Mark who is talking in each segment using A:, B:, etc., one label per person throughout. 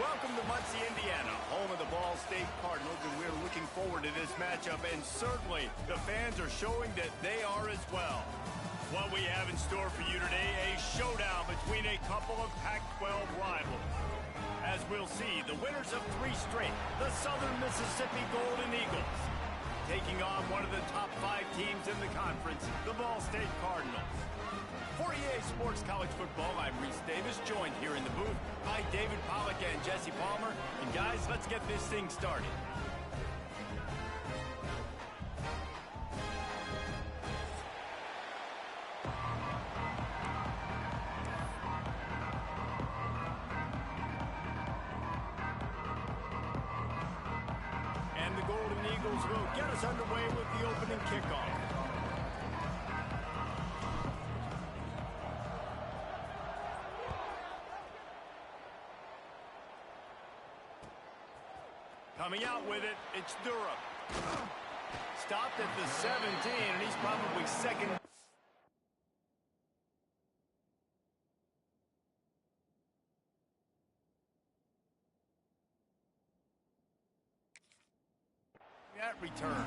A: Welcome to Muncie, Indiana, home of the Ball State Cardinals, and we're looking forward to this matchup, and certainly the fans are showing that they are as well. What we have in store for you today, a showdown between a couple of Pac-12 rivals. As we'll see, the winners of 3 straight, the Southern Mississippi Golden Eagles, taking on one of the top 5 teams in the conference, the Ball State Cardinals. For EA Sports College Football, I'm Reese Davis, joined here in the booth by David Pollack and Jesse Palmer. And guys, let's get this thing started. And the Golden Eagles will get us underway with the opening kickoff. Coming out with it, it's Durham. Stopped at the 17, and he's probably second. That return.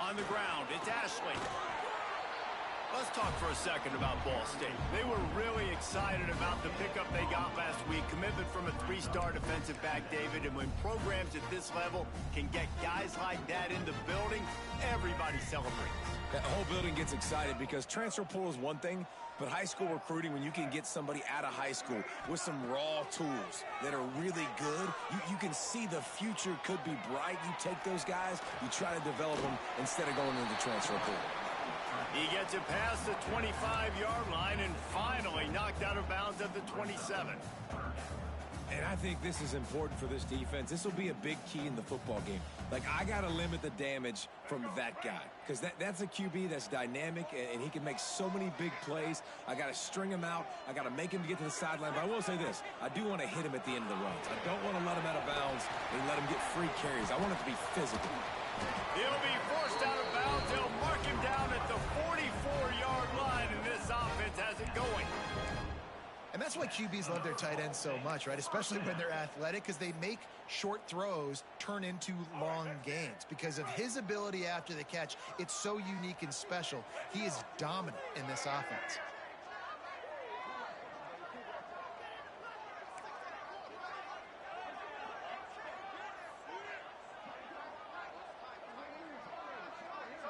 A: On the ground, it's Ashley. Let's talk for a second about Ball State. They were really excited about the pickup they got last week. Commitment from a 3-star defensive back, David. And when programs at this level can get guys like that in the building, everybody celebrates.
B: That whole building gets excited because transfer portal is one thing, but high school recruiting, when you can get somebody out of high school with some raw tools that are really good, you can see the future could be bright. You take those guys, you try to develop them instead of going into the transfer portal.
A: He gets it past the 25-yard line and finally knocked out of bounds at the 27.
B: And I think this is important for this defense. This will be a big key in the football game. Like, I got to limit the damage from that guy because that's a QB that's dynamic, and he can make so many big plays. I got to string him out. I got to make him get to the sideline. But I will say this. I do want to hit him at the end of the runs. I don't want to let him out of bounds and let him get free carries. I want it to be physical.
A: He'll be forced out of bounds. They'll mark him down at the 44-yard line, and this offense has it going.
C: And that's why QBs love their tight ends so much, right? Especially when they're athletic, because they make short throws turn into long gains. Because of his ability after the catch, it's so unique and special. He is dominant in this offense.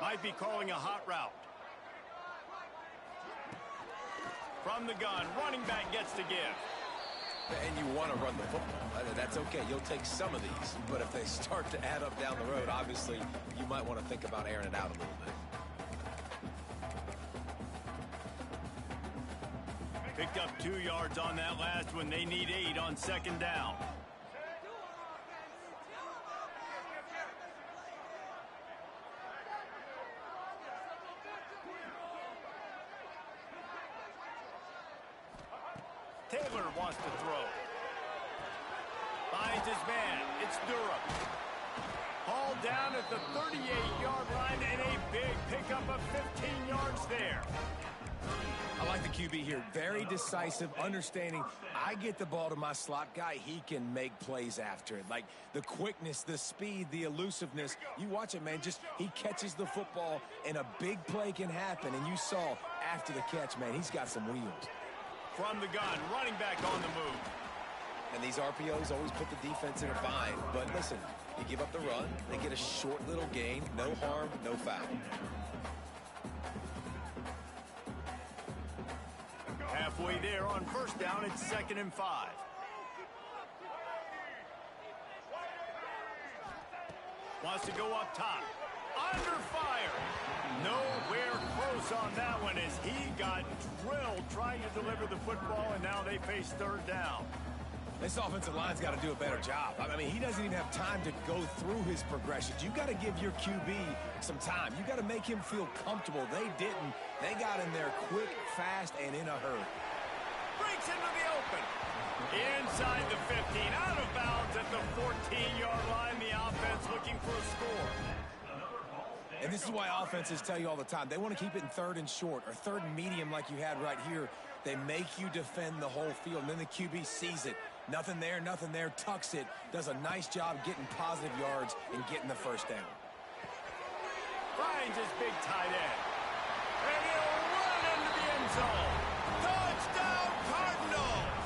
A: Might be calling a hot route. From the gun, running back gets to give.
B: And you want to run the football. That's okay. You'll take some of these. But if they start to add up down the road, obviously, you might want to think about airing it out a little bit.
A: Picked up 2 yards on that last one. They need 8 on second down. Taylor wants to throw. Finds his man. It's Durham. Hauled down at the 38-yard line and a big pickup of 15 yards there.
B: I like the QB here. Very decisive, understanding. I get the ball to my slot guy. He can make plays after it. Like the quickness, the speed, the elusiveness. You watch it, man. Just he catches the football and a big play can happen. And you saw after the catch, man, he's got some wheels.
A: From the gun, running back on the move.
B: And these RPOs always put the defense in a bind. But listen, you give up the run, they get a short little gain, no harm, no foul.
A: Halfway there on first down, it's 2nd and 5. Wants to go up top. Under fire. Nowhere close on that one as he got drilled trying to deliver the football, and now they face 3rd down.
B: This offensive line's got to do a better job. I mean, he doesn't even have time to go through his progressions. You got to give your QB some time. You got to make him feel comfortable. They didn't. They got in there quick, fast, and in a hurry.
A: breaks into the open. Inside the 15, out of bounds at the 14-yard line. The offense looking for a score.
B: And this is why offenses tell you all the time, they want to keep it in third and short or third and medium like you had right here. They make you defend the whole field, and then the QB sees it. Nothing there, tucks it, does a nice job getting positive yards and getting the first down.
A: Finds his big tight end. And he'll run into the end zone. Touchdown, Cardinals!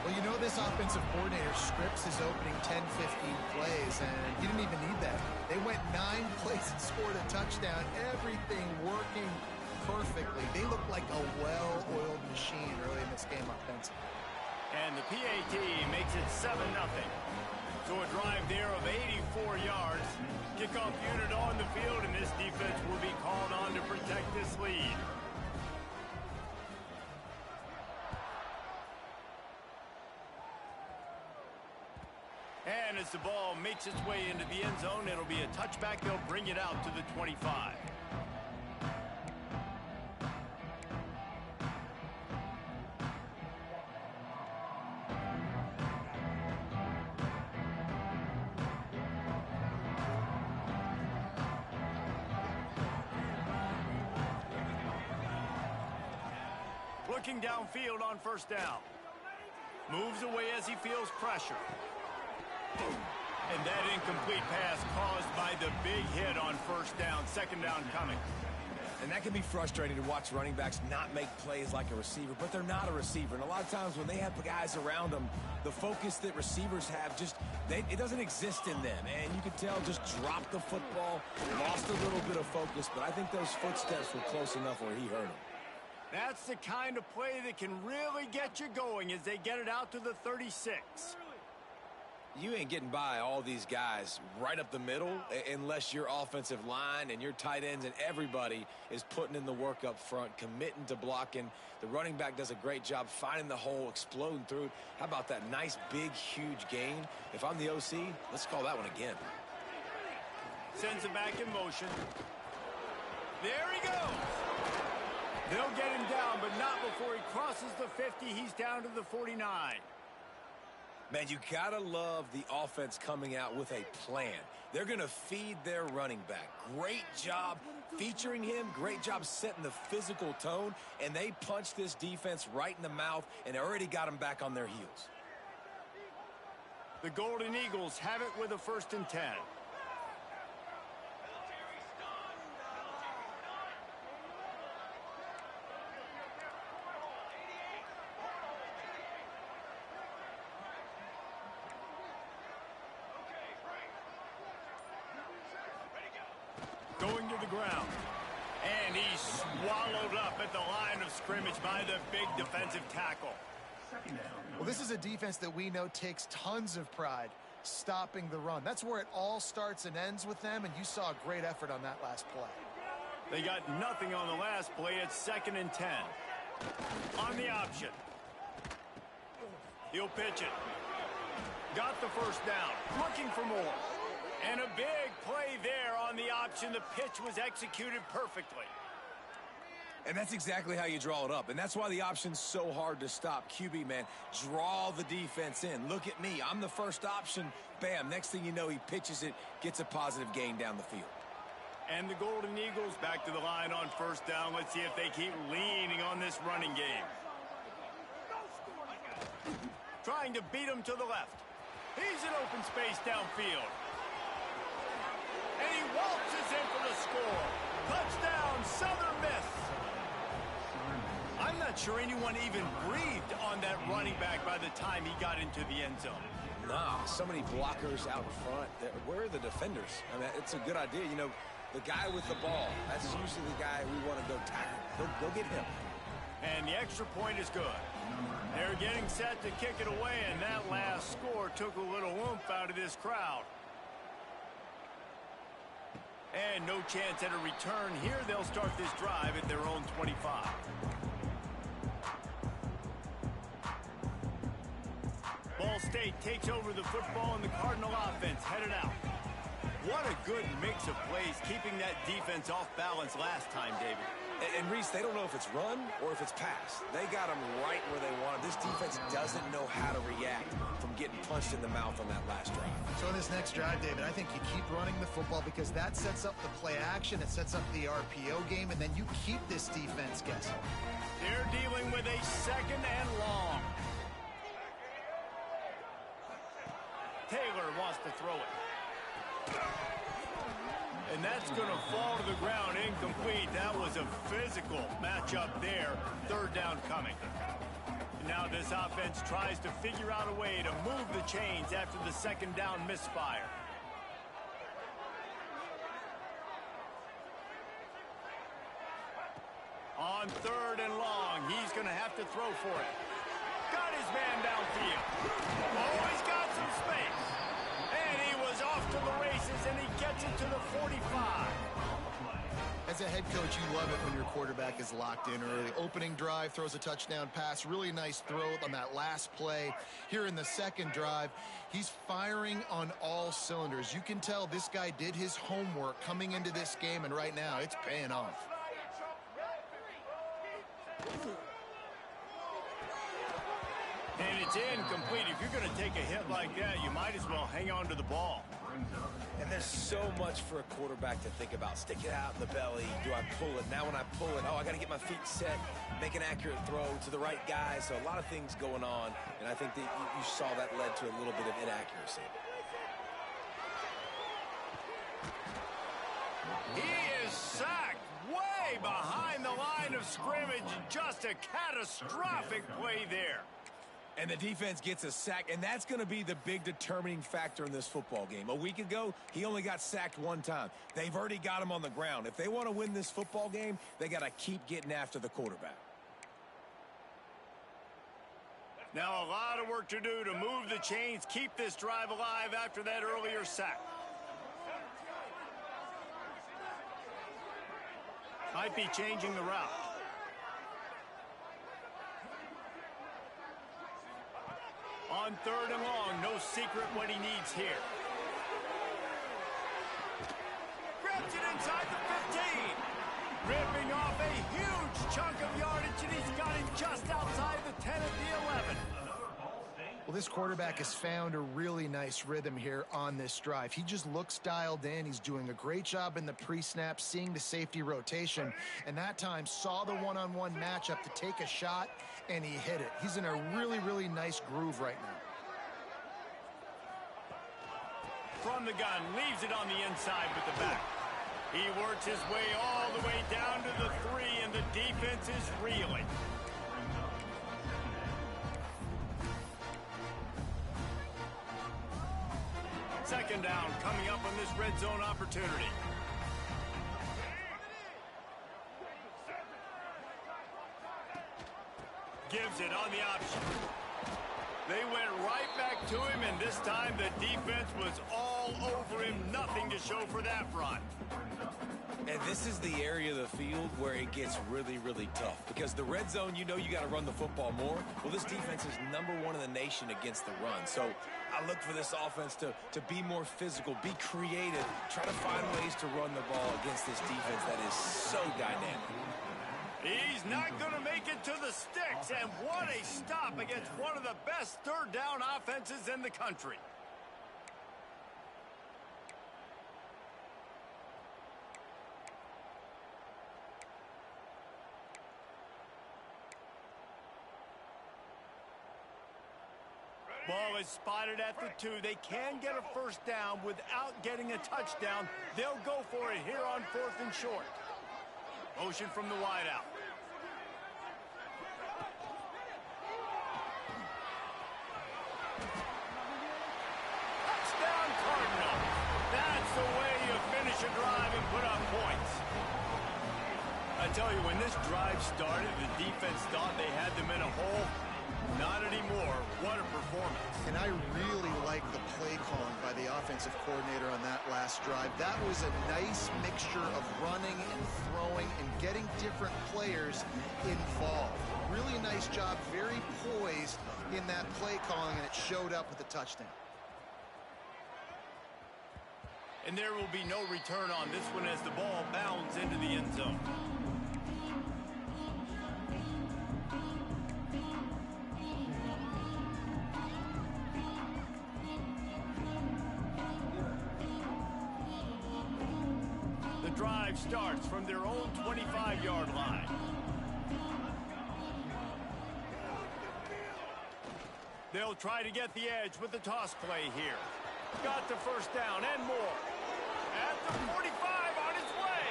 C: Well, you know this offensive coordinator scripts his opening 10, 15 plays, and he didn't even need that. They went 9 plays and scored a touchdown. Everything working perfectly. They look like a well-oiled machine early in this game offensively.
A: And the PAT makes it 7-0. So a drive there of 84 yards. Kickoff unit on the field, and this defense will be called on to protect this lead. And as the ball makes its way into the end zone, it'll be a touchback. They'll bring it out to the 25. Looking downfield on first down. Moves away as he feels pressure. And that incomplete pass caused by the big hit on first down. Second down coming.
B: And that can be frustrating to watch running backs not make plays like a receiver, but they're not a receiver. And a lot of times when they have guys around them, the focus that receivers have it doesn't exist in them. And you can tell just dropped the football, lost a little bit of focus, but I think those footsteps were close enough where he hurt him.
A: That's the kind of play that can really get you going as they get it out to the 36.
B: You ain't getting by all these guys right up the middle unless your offensive line and your tight ends and everybody is putting in the work up front, committing to blocking. The running back does a great job finding the hole, exploding through it. How about that nice, big, huge gain? If I'm the OC, let's call that one again.
A: Sends it back in motion. There he goes. They'll get him down, but not before he crosses the 50. He's down to the 49.
B: Man, you gotta love the offense coming out with a plan. They're gonna feed their running back. Great job featuring him. Great job setting the physical tone. And they punched this defense right in the mouth and already got them back on their heels.
A: The Golden Eagles have it with a 1st and 10. Going to the ground. And he's swallowed up at the line of scrimmage by the big defensive tackle.
C: Well, this is a defense that we know takes tons of pride stopping the run. That's where it all starts and ends with them, and you saw a great effort on that last play.
A: They got nothing on the last play. It's 2nd and 10. On the option. He'll pitch it. Got the first down. Looking for more. And a big play there on the option. The pitch was executed perfectly.
B: And that's exactly how you draw it up. And that's why the option's so hard to stop. QB, man, draw the defense in. Look at me. I'm the first option. Bam. Next thing you know, he pitches it, gets a positive gain down the field.
A: And the Golden Eagles back to the line on first down. Let's see if they keep leaning on this running game. Trying to beat him to the left. He's in open space downfield. And he waltzes in for the score. Touchdown, Southern Miss. I'm not sure anyone even breathed on that running back by the time he got into the end zone.
B: Nah, so many blockers out in front. Where are the defenders? I mean, it's a good idea. You know, the guy with the ball, that's usually the guy we want to go tackle. Go get him.
A: And the extra point is good. They're getting set to kick it away, and that last score took a little oomph out of this crowd. And no chance at a return here. They'll start this drive at their own 25. Ball State takes over the football, and the Cardinal offense headed out. What a good mix of plays, keeping that defense off balance last time, David.
B: And Reese, they don't know if it's run or if it's pass. They got them right where they want them. This defense doesn't know how to react from getting punched in the mouth on that last drive.
C: So in this next drive, David, I think you keep running the football because that sets up the play action. It sets up the RPO game, and then you keep this defense guessing.
A: They're dealing with a 2nd and long. Taylor wants to throw it. And that's going to fall to the ground incomplete. That was a physical matchup there. 3rd down coming. Now this offense tries to figure out a way to move the chains after the 2nd down misfire. On 3rd and long, he's going to have to throw for it. Got his man downfield. Oh, he's got some space. And he was off to the races, and he gets it to the 45.
C: As a head coach, you love it when your quarterback is locked in early. Opening drive, throws a touchdown pass. Really nice throw on that last play. Here in the 2nd drive, he's firing on all cylinders. You can tell this guy did his homework coming into this game, and right now it's paying off.
A: And it's incomplete. If you're going to take a hit like that, you might as well hang on to the ball.
B: And there's so much for a quarterback to think about. Stick it out in the belly. Do I pull it? Now when I pull it, oh, I got to get my feet set, make an accurate throw to the right guy. So a lot of things going on, and I think that you saw that led to a little bit of inaccuracy.
A: He is sacked way behind the line of scrimmage. Just a catastrophic play there.
B: And the defense gets a sack, and that's going to be the big determining factor in this football game. A week ago, he only got sacked 1 time. They've already got him on the ground. If they want to win this football game, they got to keep getting after the quarterback.
A: Now a lot of work to do to move the chains, keep this drive alive after that earlier sack. Might be changing the route. On 3rd and long, no secret what he needs here. Grabs it inside the 15. Ripping off a huge chunk of yardage, and he's got it just outside the 10 at the 11.
C: Well, this quarterback has found a really nice rhythm here on this drive. He just looks dialed in. He's doing a great job in the pre-snap, seeing the safety rotation, and that time saw the one-on-one matchup to take a shot, and he hit it. He's in a really, really nice groove right now.
A: From the gun, leaves it on the inside with the back. He works his way all the way down to the 3, and the defense is reeling. Second down coming up on this red zone opportunity. Gives it on the option. They went right back to him, and this time the defense was all over him. Nothing to show for that run.
B: And this is the area of the field where it gets really, really tough. Because the red zone, you know you got to run the football more. Well, this defense is #1 in the nation against the run. So I look for this offense to be more physical, be creative, try to find ways to run the ball against this defense that is so dynamic.
A: He's not going to make it to the sticks, and what a stop against one of the best 3rd down offenses in the country. Ball is spotted at the 2. They can get a first down without getting a touchdown. They'll go for it here on 4th and short. Motion from the wideout. Touchdown Cardinals. That's the way you finish a drive and put up points. I tell you, when this drive started, the defense thought they had them in a hole. Not anymore. What a performance.
C: And I really like the play calling by the offensive coordinator on that last drive. That was a nice mixture of running and throwing and getting different players involved. Really nice job, very poised in that play calling, and it showed up with the touchdown.
A: And there will be no return on this one as the ball bounds into the end zone. drive starts from their own 25-yard line. They'll try to get the edge with the toss play here. Got the first down and more. At the 45 on its way.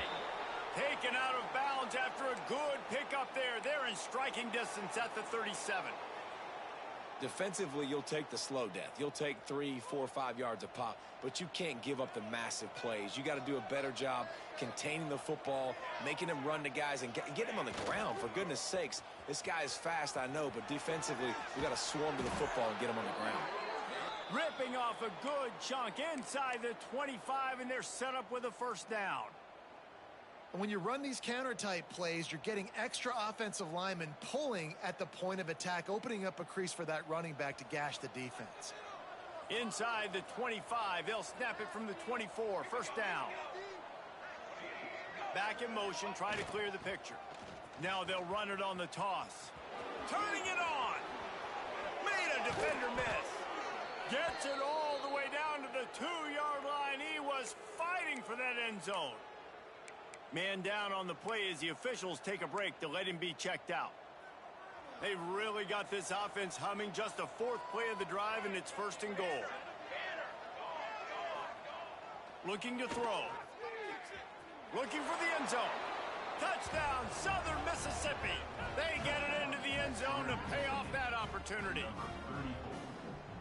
A: Taken out of bounds after a good pickup there. They're in striking distance at the 37.
B: Defensively, you'll take the slow death. You'll take 3, 4, 5 yards a pop, but you can't give up the massive plays. You got to do a better job containing the football, making him run to guys, and get him on the ground. For goodness sakes, this guy is fast, I know, but defensively, we got to swarm to the football and get him on the ground.
A: Ripping off a good chunk inside the 25, and they're set up with a first down.
C: When you run these counter-type plays, you're getting extra offensive linemen pulling at the point of attack, opening up a crease for that running back to gash the defense.
A: Inside the 25, they'll snap it from the 24. First down. Back in motion, try to clear the picture. Now they'll run it on the toss. Turning it on. Made a defender miss. Gets it all the way down to the 2-yard line. He was fighting for that end zone. Man down on the play as the officials take a break to let him be checked out. They've really got this offense humming. Just a 4th play of the drive, and it's 1st and goal. Looking to throw. Looking for the end zone. Touchdown, Southern Mississippi. They get it into the end zone to pay off that opportunity.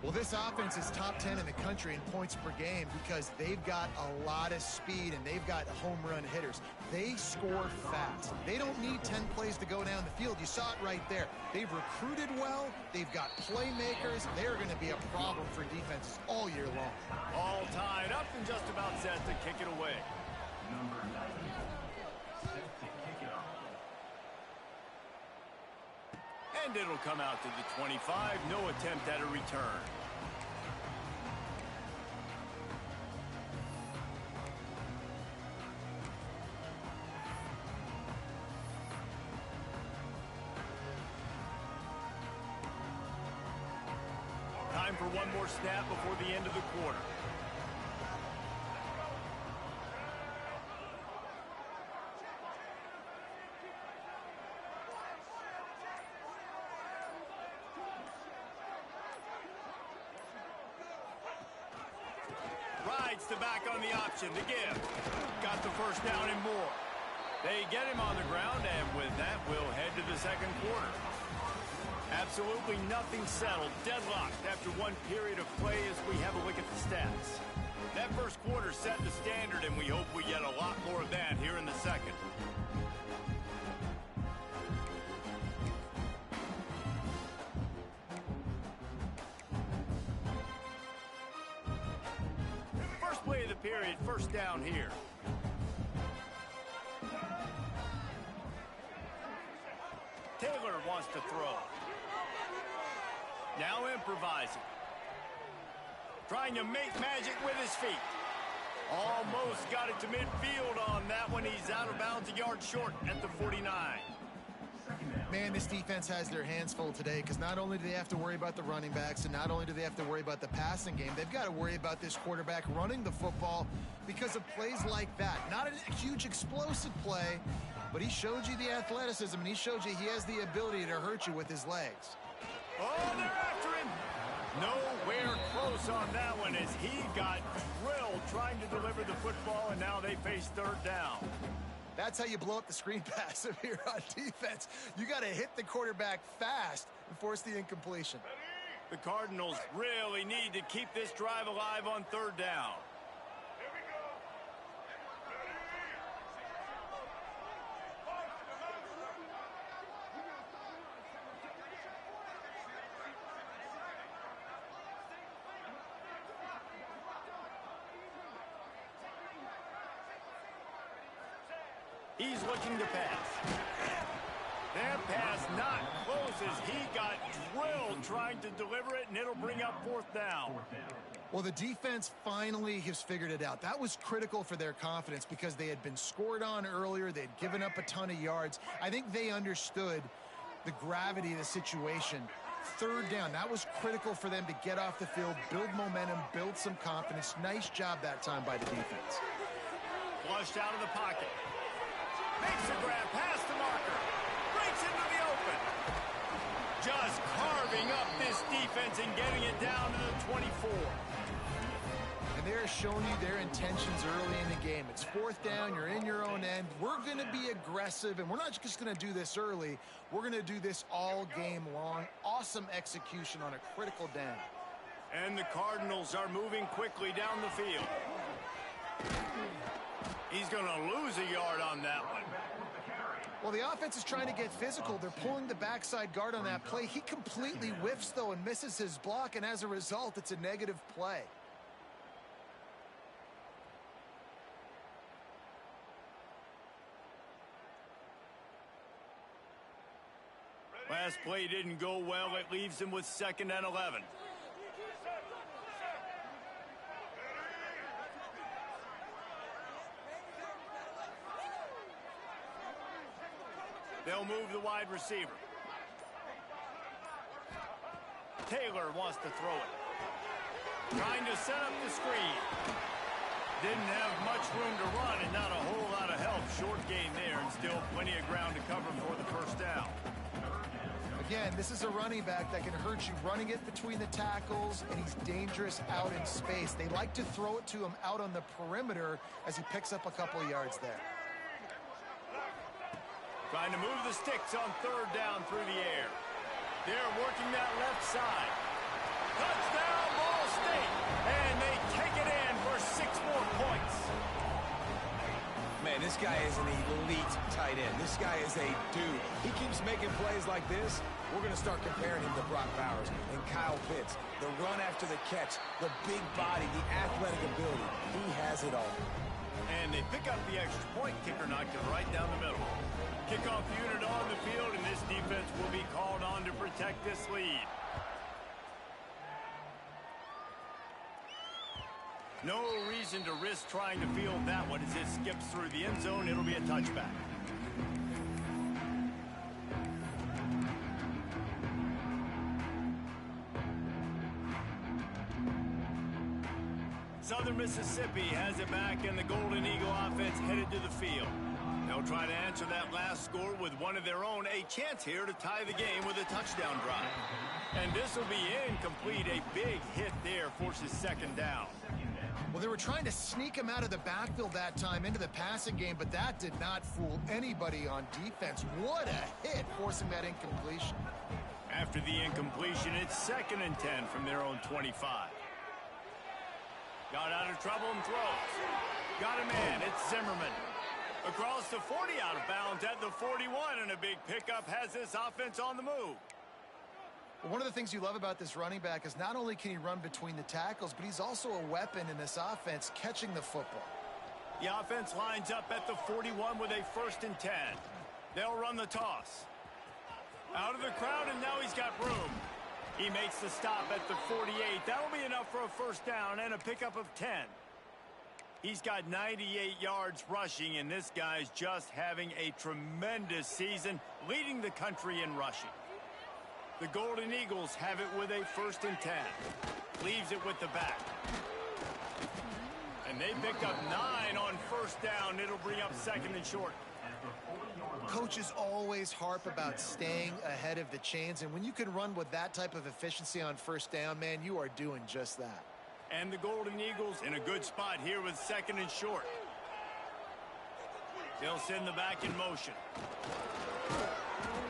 C: Well, this offense is top 10 in the country in points per game because they've got a lot of speed and they've got home run hitters. They score fast. They don't need 10 plays to go down the field. You saw it right there. They've recruited well. They've got playmakers. They're going to be a problem for defenses all year long.
A: All tied up and just about set to kick it away. And it'll come out to the 25. No attempt at a return. Time for one more snap before the end of the quarter. Rides the back on the option to give. Got the first down and more. They get him on the ground, and with that, we'll head to the second quarter. Absolutely nothing settled. Deadlocked after one period of play as we have a look at the stats. That first quarter set the standard, and we hope we get a lot more of that here in the second. First play of the period, first down here. Taylor wants to throw. Now improvising. Trying to make magic with his feet. Almost got it to midfield on that one. He's out of bounds, a yard short at the 49.
C: Man, this defense has their hands full today because not only do they have to worry about the running backs and not only do they have to worry about the passing game, they've got to worry about this quarterback running the football because of plays like that. Not a huge explosive play, but he showed you the athleticism and he showed you he has the ability to hurt you with his legs.
A: Oh, they're after him. Nowhere close on that one as he got drilled trying to deliver the football, and now they face third down.
C: That's how you blow up the screen pass if you're on defense. You got to hit the quarterback fast and force the incompletion.
A: The Cardinals really need to keep this drive alive on third down. He's looking to pass. That pass not close as he got drilled trying to deliver it, and it'll bring up fourth down.
C: Well, the defense finally has figured it out. That was critical for their confidence because they had been scored on earlier. They had given up a ton of yards. I think they understood the gravity of the situation. Third down, that was critical for them to get off the field, build momentum, build some confidence. Nice job that time by the defense.
A: Flushed out of the pocket. Makes a grab past the marker. Breaks into the open. Just carving up this defense and getting it down to the 24.
C: And they're showing you their intentions early in the game. It's 4th down. You're in your own end. We're going to be aggressive, and we're not just going to do this early. We're going to do this all game long. Awesome execution on a critical down.
A: And the Cardinals are moving quickly down the field. He's going to lose a yard on that one.
C: Well, the offense is trying to get physical. They're pulling the backside guard on that play. He completely whiffs, though, and misses his block, and as a result, it's a negative play.
A: Last play didn't go well. It leaves him with 2nd and 11. They'll move the wide receiver. Taylor wants to throw it. Trying to set up the screen. Didn't have much room to run and not a whole lot of help. Short gain there and still plenty of ground to cover for the 1st down.
C: Again, this is a running back that can hurt you running it between the tackles, and he's dangerous out in space. They like to throw it to him out on the perimeter as he picks up a couple of yards there.
A: Trying to move the sticks on 3rd down through the air. They're working that left side. Touchdown, Ball State. And they take it in for 6 more points.
B: Man, this guy is an elite tight end. This guy is a dude. He keeps making plays like this. We're going to start comparing him to Brock Bowers and Kyle Pitts. The run after the catch, the big body, the athletic ability. He has it all.
A: And they pick up the extra point. Kicker knocked it right down the middle. Kickoff unit on the field, and this defense will be called on to protect this lead. No reason to risk trying to field that one as it skips through the end zone. It'll be a touchback. Southern Mississippi has it back, and the Golden Eagle offense headed to the field. They'll try to answer that last score with one of their own. A chance here to tie the game with a touchdown drive. And this will be incomplete. A big hit there forces 2nd down.
C: Well, they were trying to sneak him out of the backfield that time into the passing game, but that did not fool anybody on defense. What a hit, forcing that incompletion.
A: After the incompletion, it's 2nd and 10 from their own 25. Got out of trouble and throws. Got a man. It's Zimmerman. Across the 40, out of bounds at the 41, and a big pickup has this offense on the move.
C: One of the things you love about this running back is not only can he run between the tackles, but he's also a weapon in this offense catching the football.
A: The offense lines up at the 41 with a 1st and 10. They'll run the toss. Out of the crowd, and now he's got room. He makes the stop at the 48. That'll be enough for a 1st down and a pickup of 10. He's got 98 yards rushing, and this guy's just having a tremendous season, leading the country in rushing. The Golden Eagles have it with a 1st and 10. Leaves it with the back. And they pick up 9 on 1st down. It'll bring up 2nd and short.
C: Coaches always harp about staying ahead of the chains, and when you can run with that type of efficiency on 1st down, man, you are doing just that.
A: And the Golden Eagles in a good spot here with 2nd and short. They'll send the back in motion.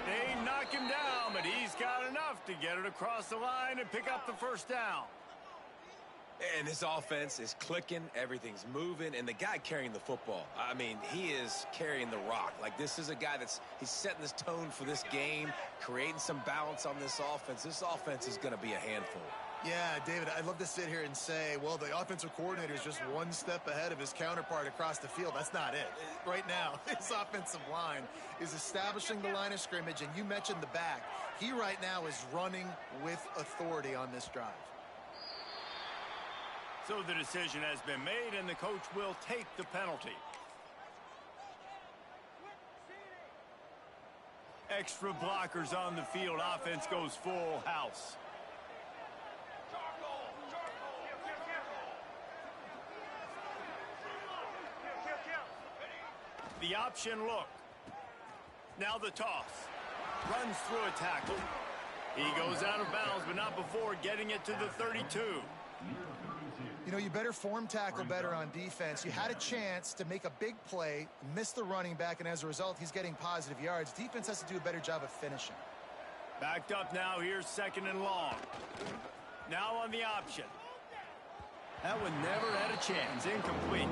A: They knock him down, but he's got enough to get it across the line and pick up the 1st down.
B: And this offense is clicking, everything's moving, and the guy carrying the football, I mean, he is carrying the rock. Like, this is a guy he's setting this tone for this game, creating some balance on this offense. This offense is going to be a handful.
C: Yeah, David, I'd love to sit here and say, well, the offensive coordinator is just one step ahead of his counterpart across the field. That's not it. Right now, his offensive line is establishing the line of scrimmage, and you mentioned the back. He right now is running with authority on this drive.
A: So the decision has been made, and the coach will take the penalty. Extra blockers on the field. Offense goes full house. the option look. Now the toss. Runs through a tackle. He goes out of bounds, but not before getting it to the 32.
C: You know, you better form tackle better on defense. You had a chance to make a big play, miss the running back, and as a result, he's getting positive yards. Defense has to do a better job of finishing.
A: Backed up now, here's 2nd and long. Now on the option. That one never had a chance. Incomplete.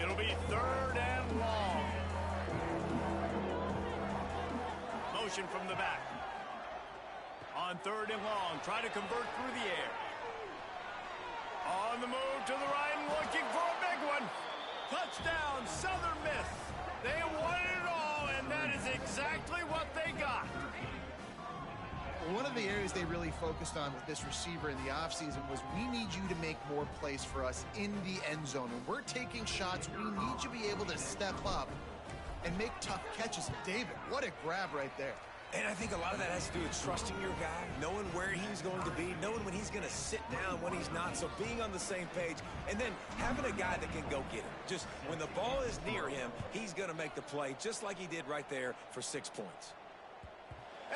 A: It'll be 3rd and long. Motion from the back. On 3rd and long, try to convert through the air. On the move to the right and looking for a big one. Touchdown, Southern Miss. They won it all, and that is exactly what they got.
C: One of the areas they really focused on with this receiver in the offseason was we need you to make more plays for us in the end zone. When we're taking shots, we need you to be able to step up and make tough catches. David, what a grab right there.
B: And I think a lot of that has to do with trusting your guy, knowing where he's going to be, knowing when he's going to sit down, when he's not. So being on the same page, and then having a guy that can go get him. Just when the ball is near him, he's going to make the play, just like he did right there for 6 points.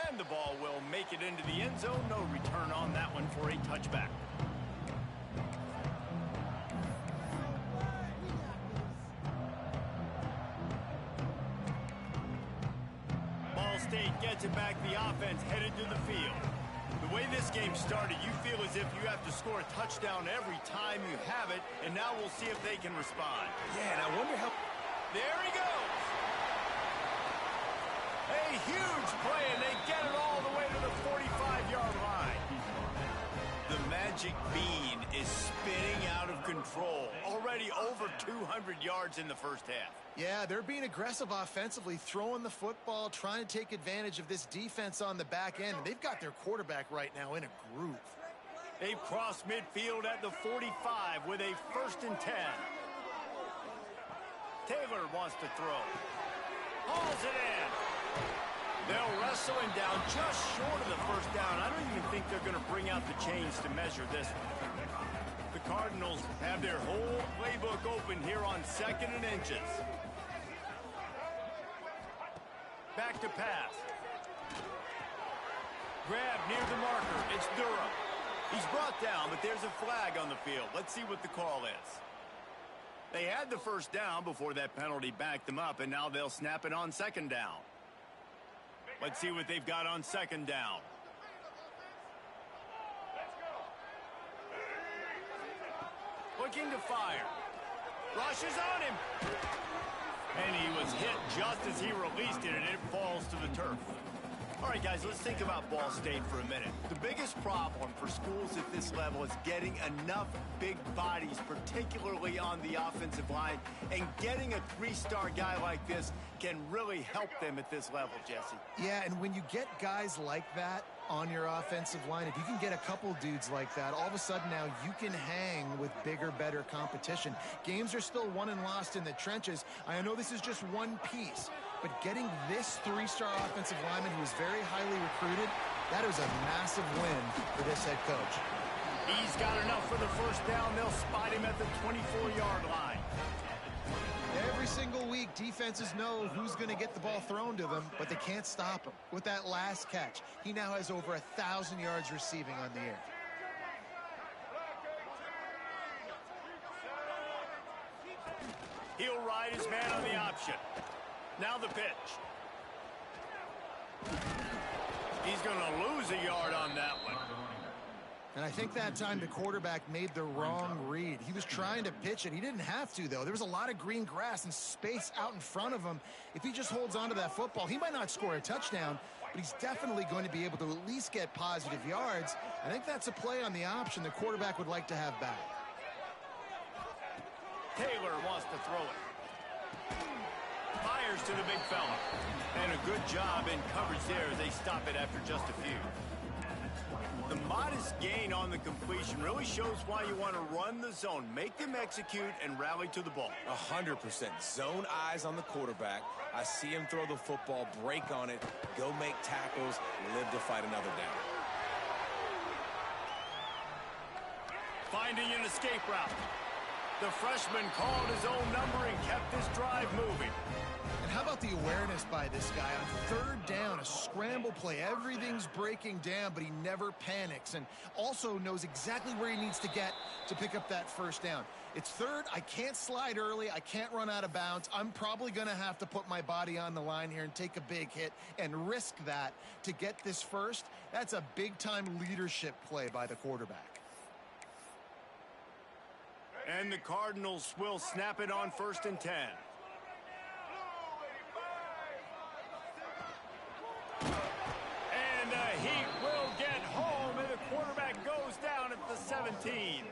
A: And the ball will make it into the end zone. No return on that one for a touchback. Ball State gets it back. The offense headed to the field. The way this game started, you feel as if you have to score a touchdown every time you have it. And now we'll see if they can respond.
B: Yeah, and I wonder how...
A: There he goes. A huge play, and they get it all the way to the 45-yard line. The magic bean is spinning out of control. Already over 200 yards in the first half.
C: Yeah, they're being aggressive offensively, throwing the football, trying to take advantage of this defense on the back end. They've got their quarterback right now in a groove.
A: They've crossed midfield at the 45 with a 1st and 10. Taylor wants to throw. Hauls it in. They'll wrestle him down just short of the 1st down. I don't even think they're going to bring out the chains to measure this one. The Cardinals have their whole playbook open here on 2nd and inches. Back to pass. Grab near the marker. It's Durham. He's brought down, but there's a flag on the field. Let's see what the call is. They had the 1st down before that penalty backed them up, and now they'll snap it on 2nd down. Let's see what they've got on 2nd down. Looking to fire. Rushes on him. And he was hit just as he released it, and it falls to the turf. All right, guys, let's think about Ball State for a minute. The biggest problem for schools at this level is getting enough big bodies, particularly on the offensive line, and getting a 3-star guy like this can really help them at this level, Jesse.
C: Yeah, and when you get guys like that on your offensive line, if you can get a couple dudes like that, all of a sudden now you can hang with bigger, better competition. Games are still won and lost in the trenches. I know this is just one piece, but getting this 3-star offensive lineman who is very highly recruited, that is a massive win for this head coach.
A: He's got enough for the 1st down. They'll spot him at the 24-yard line.
C: Every single week, defenses know who's going to get the ball thrown to them, but they can't stop him. With that last catch, he now has over 1,000 yards receiving on the air.
A: He'll ride his man on the option. Now the pitch. He's going to lose a yard on that one.
C: And I think that time the quarterback made the wrong read. He was trying to pitch it. He didn't have to, though. There was a lot of green grass and space out in front of him. If he just holds on to that football, he might not score a touchdown, but he's definitely going to be able to at least get positive yards. I think that's a play on the option the quarterback would like to have back.
A: Taylor wants to throw it. Fires to the big fella. And a good job in coverage there as they stop it after just a few. The modest gain on the completion really shows why you want to run the zone, make them execute, and rally to the ball.
B: 100%. Zone eyes on the quarterback. I see him throw the football, break on it, go make tackles, live to fight another down.
A: Finding an escape route. The freshman called his own number and kept this drive moving.
C: And how about the awareness by this guy on third down, a scramble play. Everything's breaking down, but he never panics and also knows exactly where he needs to get to pick up that first down. It's third. I can't slide early. I can't run out of bounds. I'm probably going to have to put my body on the line here and take a big hit and risk that to get this first. That's a big-time leadership play by the quarterback.
A: And the Cardinals will snap it on 1st and 10. And the Heat will get home, and the quarterback goes down at the 17.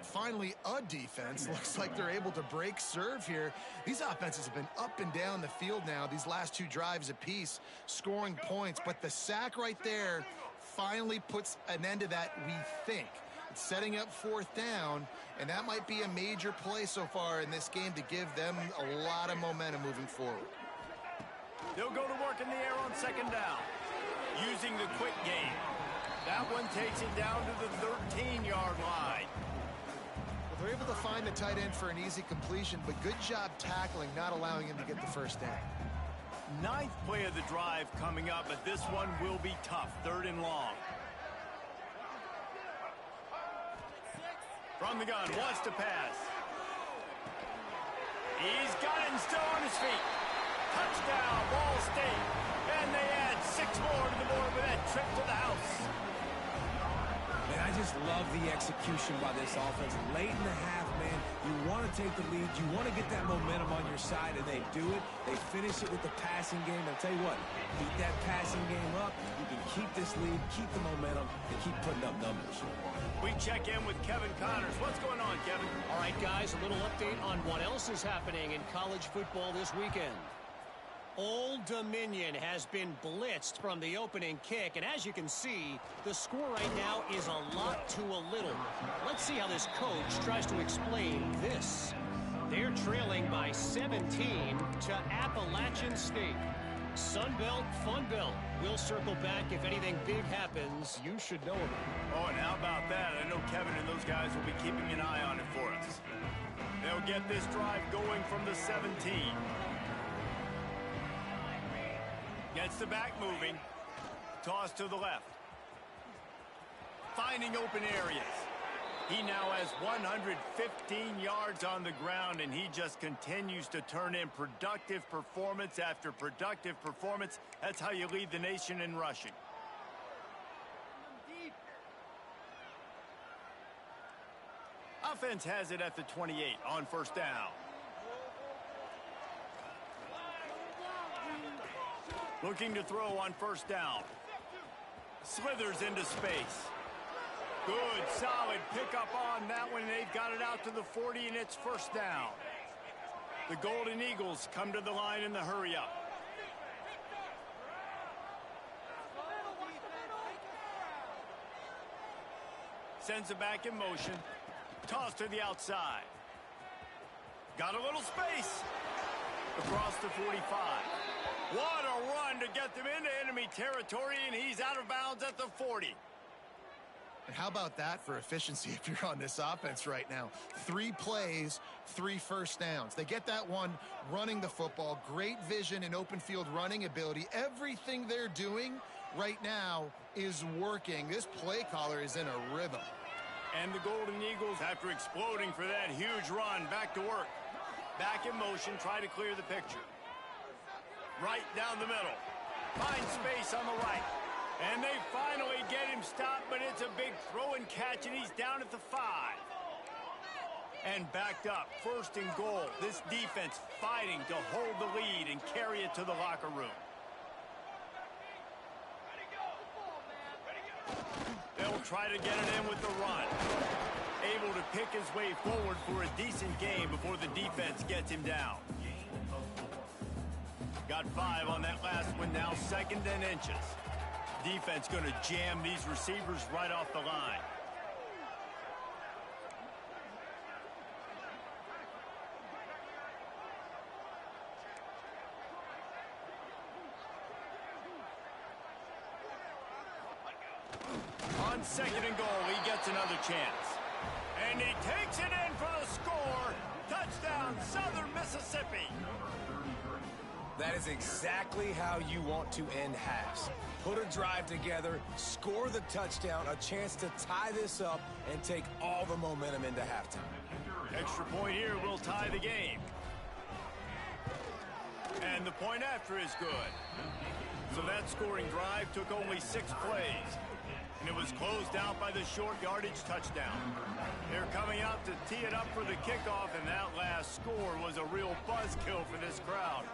C: Finally, a defense. Looks like they're able to break serve here. These offenses have been up and down the field now, these last two drives apiece, scoring points. But the sack right there finally puts an end to that, we think. It's setting up 4th down, and that might be a major play so far in this game to give them a lot of momentum moving forward.
A: They'll go to work in the air on 2nd down, using the quick game. That one takes it down to the 13-yard line.
C: Well, they're able to find the tight end for an easy completion, but good job tackling, not allowing him to get the first down.
A: 9th play of the drive coming up, but this one will be tough. 3rd and long. From the gun, wants to pass. He's got it and still on his feet. Touchdown, Ball State. And they add 6 more to the board with that trip to the house.
B: Man, I just love the execution by this offense. Late in the half, man, you want to take the lead. You want to get that momentum on your side, and they do it. They finish it with the passing game. I'll tell you what, keep that passing game up. You can keep this lead, keep the momentum, and keep putting up numbers.
A: We check in with Kevin Connors. What's going on, Kevin?
D: All right, guys, a little update on what else is happening in college football this weekend. Old Dominion has been blitzed from the opening kick, and as you can see, the score right now is a lot to a little. Let's see how this coach tries to explain this. They're trailing by 17 to Appalachian State. Sunbelt, Funbelt. We'll circle back if anything big happens. You should know about it.
A: Oh, and how about that? I know Kevin and those guys will be keeping an eye on it for us. They'll get this drive going from the 17. Gets the back moving. Toss to the left. Finding open areas. He now has 115 yards on the ground, and he just continues to turn in productive performance after productive performance. That's how you lead the nation in rushing. Offense has it at the 28 on 1st down. Looking to throw on 1st down. Slithers into space. Good, solid pickup on that one. They've got it out to the 40, and it's 1st down. The Golden Eagles come to the line in the hurry-up. Sends it back in motion. Toss to the outside. Got a little space. Across the 45. What a run to get them into enemy territory, and he's out of bounds at the 40.
C: And how about that for efficiency if you're on this offense right now? 3 plays, 3 first downs. They get that one running the football. Great vision and open field running ability. Everything they're doing right now is working. This play caller is in a rhythm.
A: And the Golden Eagles, after exploding for that huge run, back to work. Back in motion, try to clear the picture. Right down the middle. Find space on the right. And they finally get him stopped, but it's a big throw and catch, and he's down at the 5. And backed up, 1st and goal. This defense fighting to hold the lead and carry it to the locker room. They'll try to get it in with the run. Able to pick his way forward for a decent game before the defense gets him down. Got 5 on that last one now, 2nd and inches. Defense going to jam these receivers right off the line. On 2nd and goal, he gets another chance. And he takes it in for the score. Touchdown, Southern Mississippi.
B: That is exactly how you want to end halves. Put a drive together, score the touchdown, a chance to tie this up, and take all the momentum into halftime.
A: Extra point here will tie the game. And the point after is good. So that scoring drive took only 6 plays. And it was closed out by the short yardage touchdown. They're coming out to tee it up for the kickoff, and that last score was a real buzzkill for this crowd.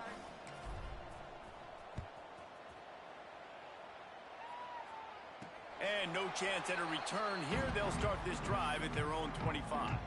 A: And no chance at a return here. They'll start this drive at their own 25.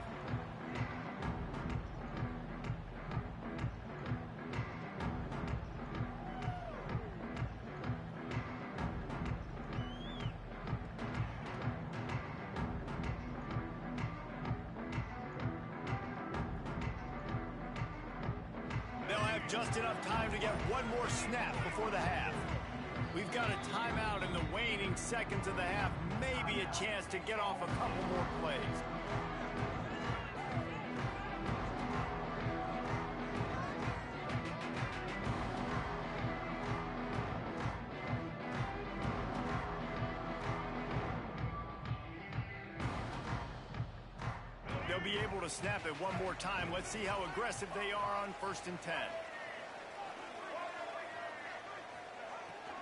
A: Just enough time to get one more snap before the half. We've got a timeout in the waning seconds of the half. Maybe a chance to get off a couple more plays. They'll be able to snap it one more time. Let's see how aggressive they are on 1st and 10.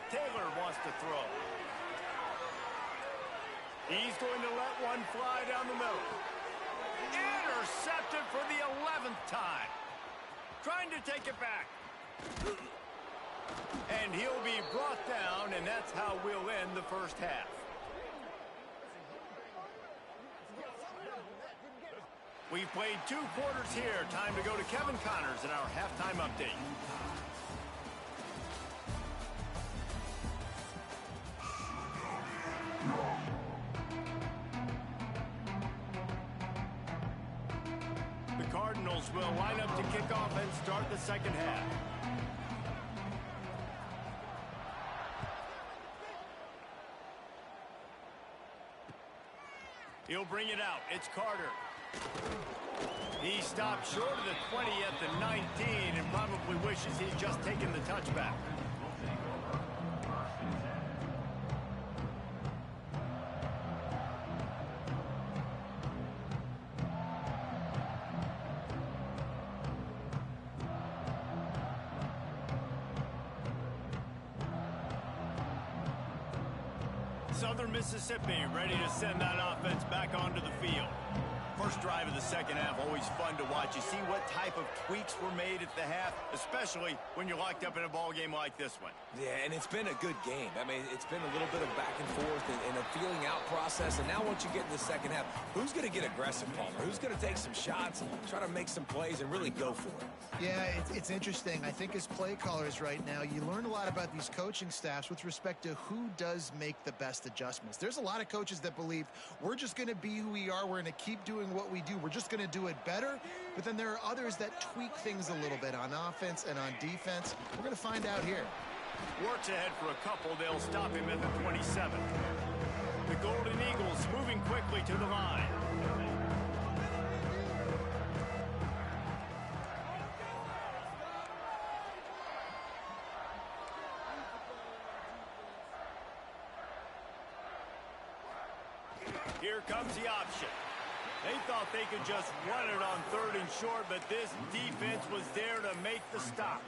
A: Taylor wants to throw. He's going to let one fly down the middle. Intercepted for the 11th time. Trying to take it back. And he'll be brought down, and that's how we'll end the first half. We've played 2 quarters here. Time to go to Kevin Connors in our halftime update. The Cardinals will line up to kick off and start the second half. He'll bring it out. It's Carter. He stopped short of the 20 at the 19 and probably wishes he'd just taken the touchback. Southern Mississippi ready to send that offense back onto the field. First drive of the second half, always fun to watch. You see what type of tweaks were made at the half, especially when you're locked up in a ball game like this one.
B: Yeah, and it's been a good game. I mean, it's been a little bit of back and forth and a feeling out process. And now once you get in the second half, who's going to get aggressive, Palmer? Who's going to take some shots, try to make some plays, and really go for it?
C: Yeah, it's interesting. I think as play callers right now, you learn a lot about these coaching staffs with respect to who does make the best adjustments. There's a lot of coaches that believe we're just going to be who we are. We're going to keep doing what we do. We're just going to do it better. But then there are others that tweak things a little bit on offense and on defense. We're going to find out here.
A: Works ahead for a couple. They'll stop him at the 27. The Golden Eagles moving quickly to the line. Here comes the option. They thought they could just run it on 3rd and short, but this defense was there to make the stop.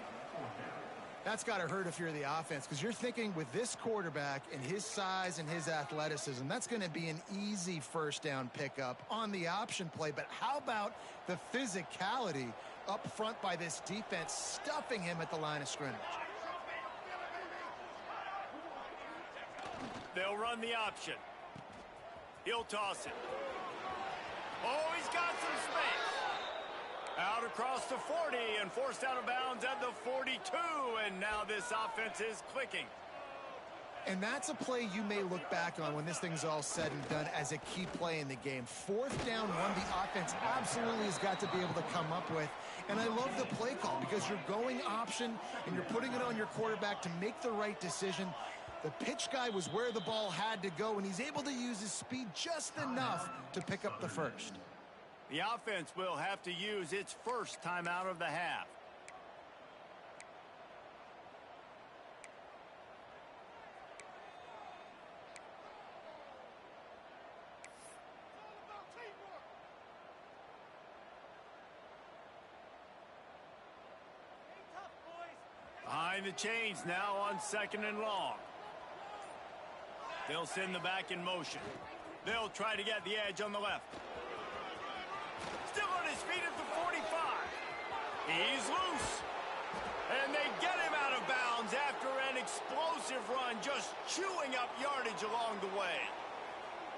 C: That's got to hurt if you're the offense, because you're thinking with this quarterback and his size and his athleticism, that's going to be an easy first down pickup on the option play. But how about the physicality up front by this defense, stuffing him at the line of scrimmage?
A: They'll run the option. He'll toss it. Oh, he's got some space. Out across the 40 and forced out of bounds at the 42. And now this offense is clicking.
C: And that's a play you may look back on when this thing's all said and done as a key play in the game. 4th down, one the offense absolutely has got to be able to come up with. And I love the play call because you're going option and you're putting it on your quarterback to make the right decision. The pitch guy was where the ball had to go, and he's able to use his speed just enough to pick up the first.
A: The offense will have to use its first timeout of the half. Behind the chains now on 2nd and long. They'll send the back in motion. They'll try to get the edge on the left. Still on his feet at the 45. He's loose. And they get him out of bounds after an explosive run, just chewing up yardage along the way.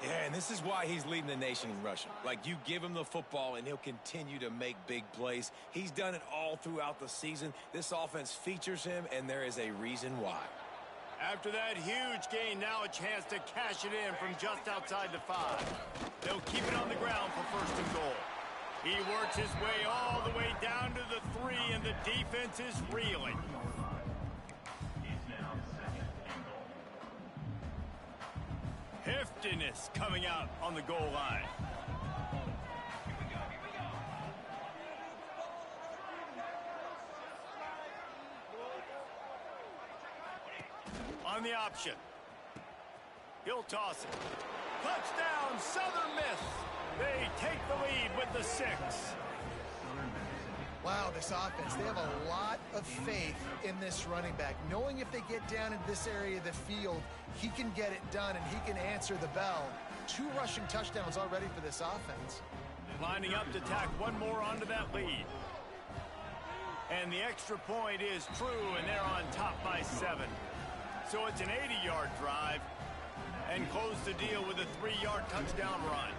B: Yeah, and this is why he's leading the nation in rushing. Like, you give him the football, and he'll continue to make big plays. He's done it all throughout the season. This offense features him, and there is a reason why.
A: After that huge gain, now a chance to cash it in from just outside the 5. They'll keep it on the ground for 1st and goal. He works his way all the way down to the 3, and the defense is reeling. Heftiness coming out on the goal line. On the option. He'll toss it. Touchdown, Southern Miss. They take the lead with the 6.
C: Wow, this offense, they have a lot of faith in this running back, knowing if they get down into this area of the field, he can get it done and he can answer the bell. 2 rushing touchdowns already for this offense.
A: Lining up to tack one more onto that lead. And the extra point is true, and they're on top by 7. So it's an 80-yard drive, and close the deal with a 3-yard touchdown run.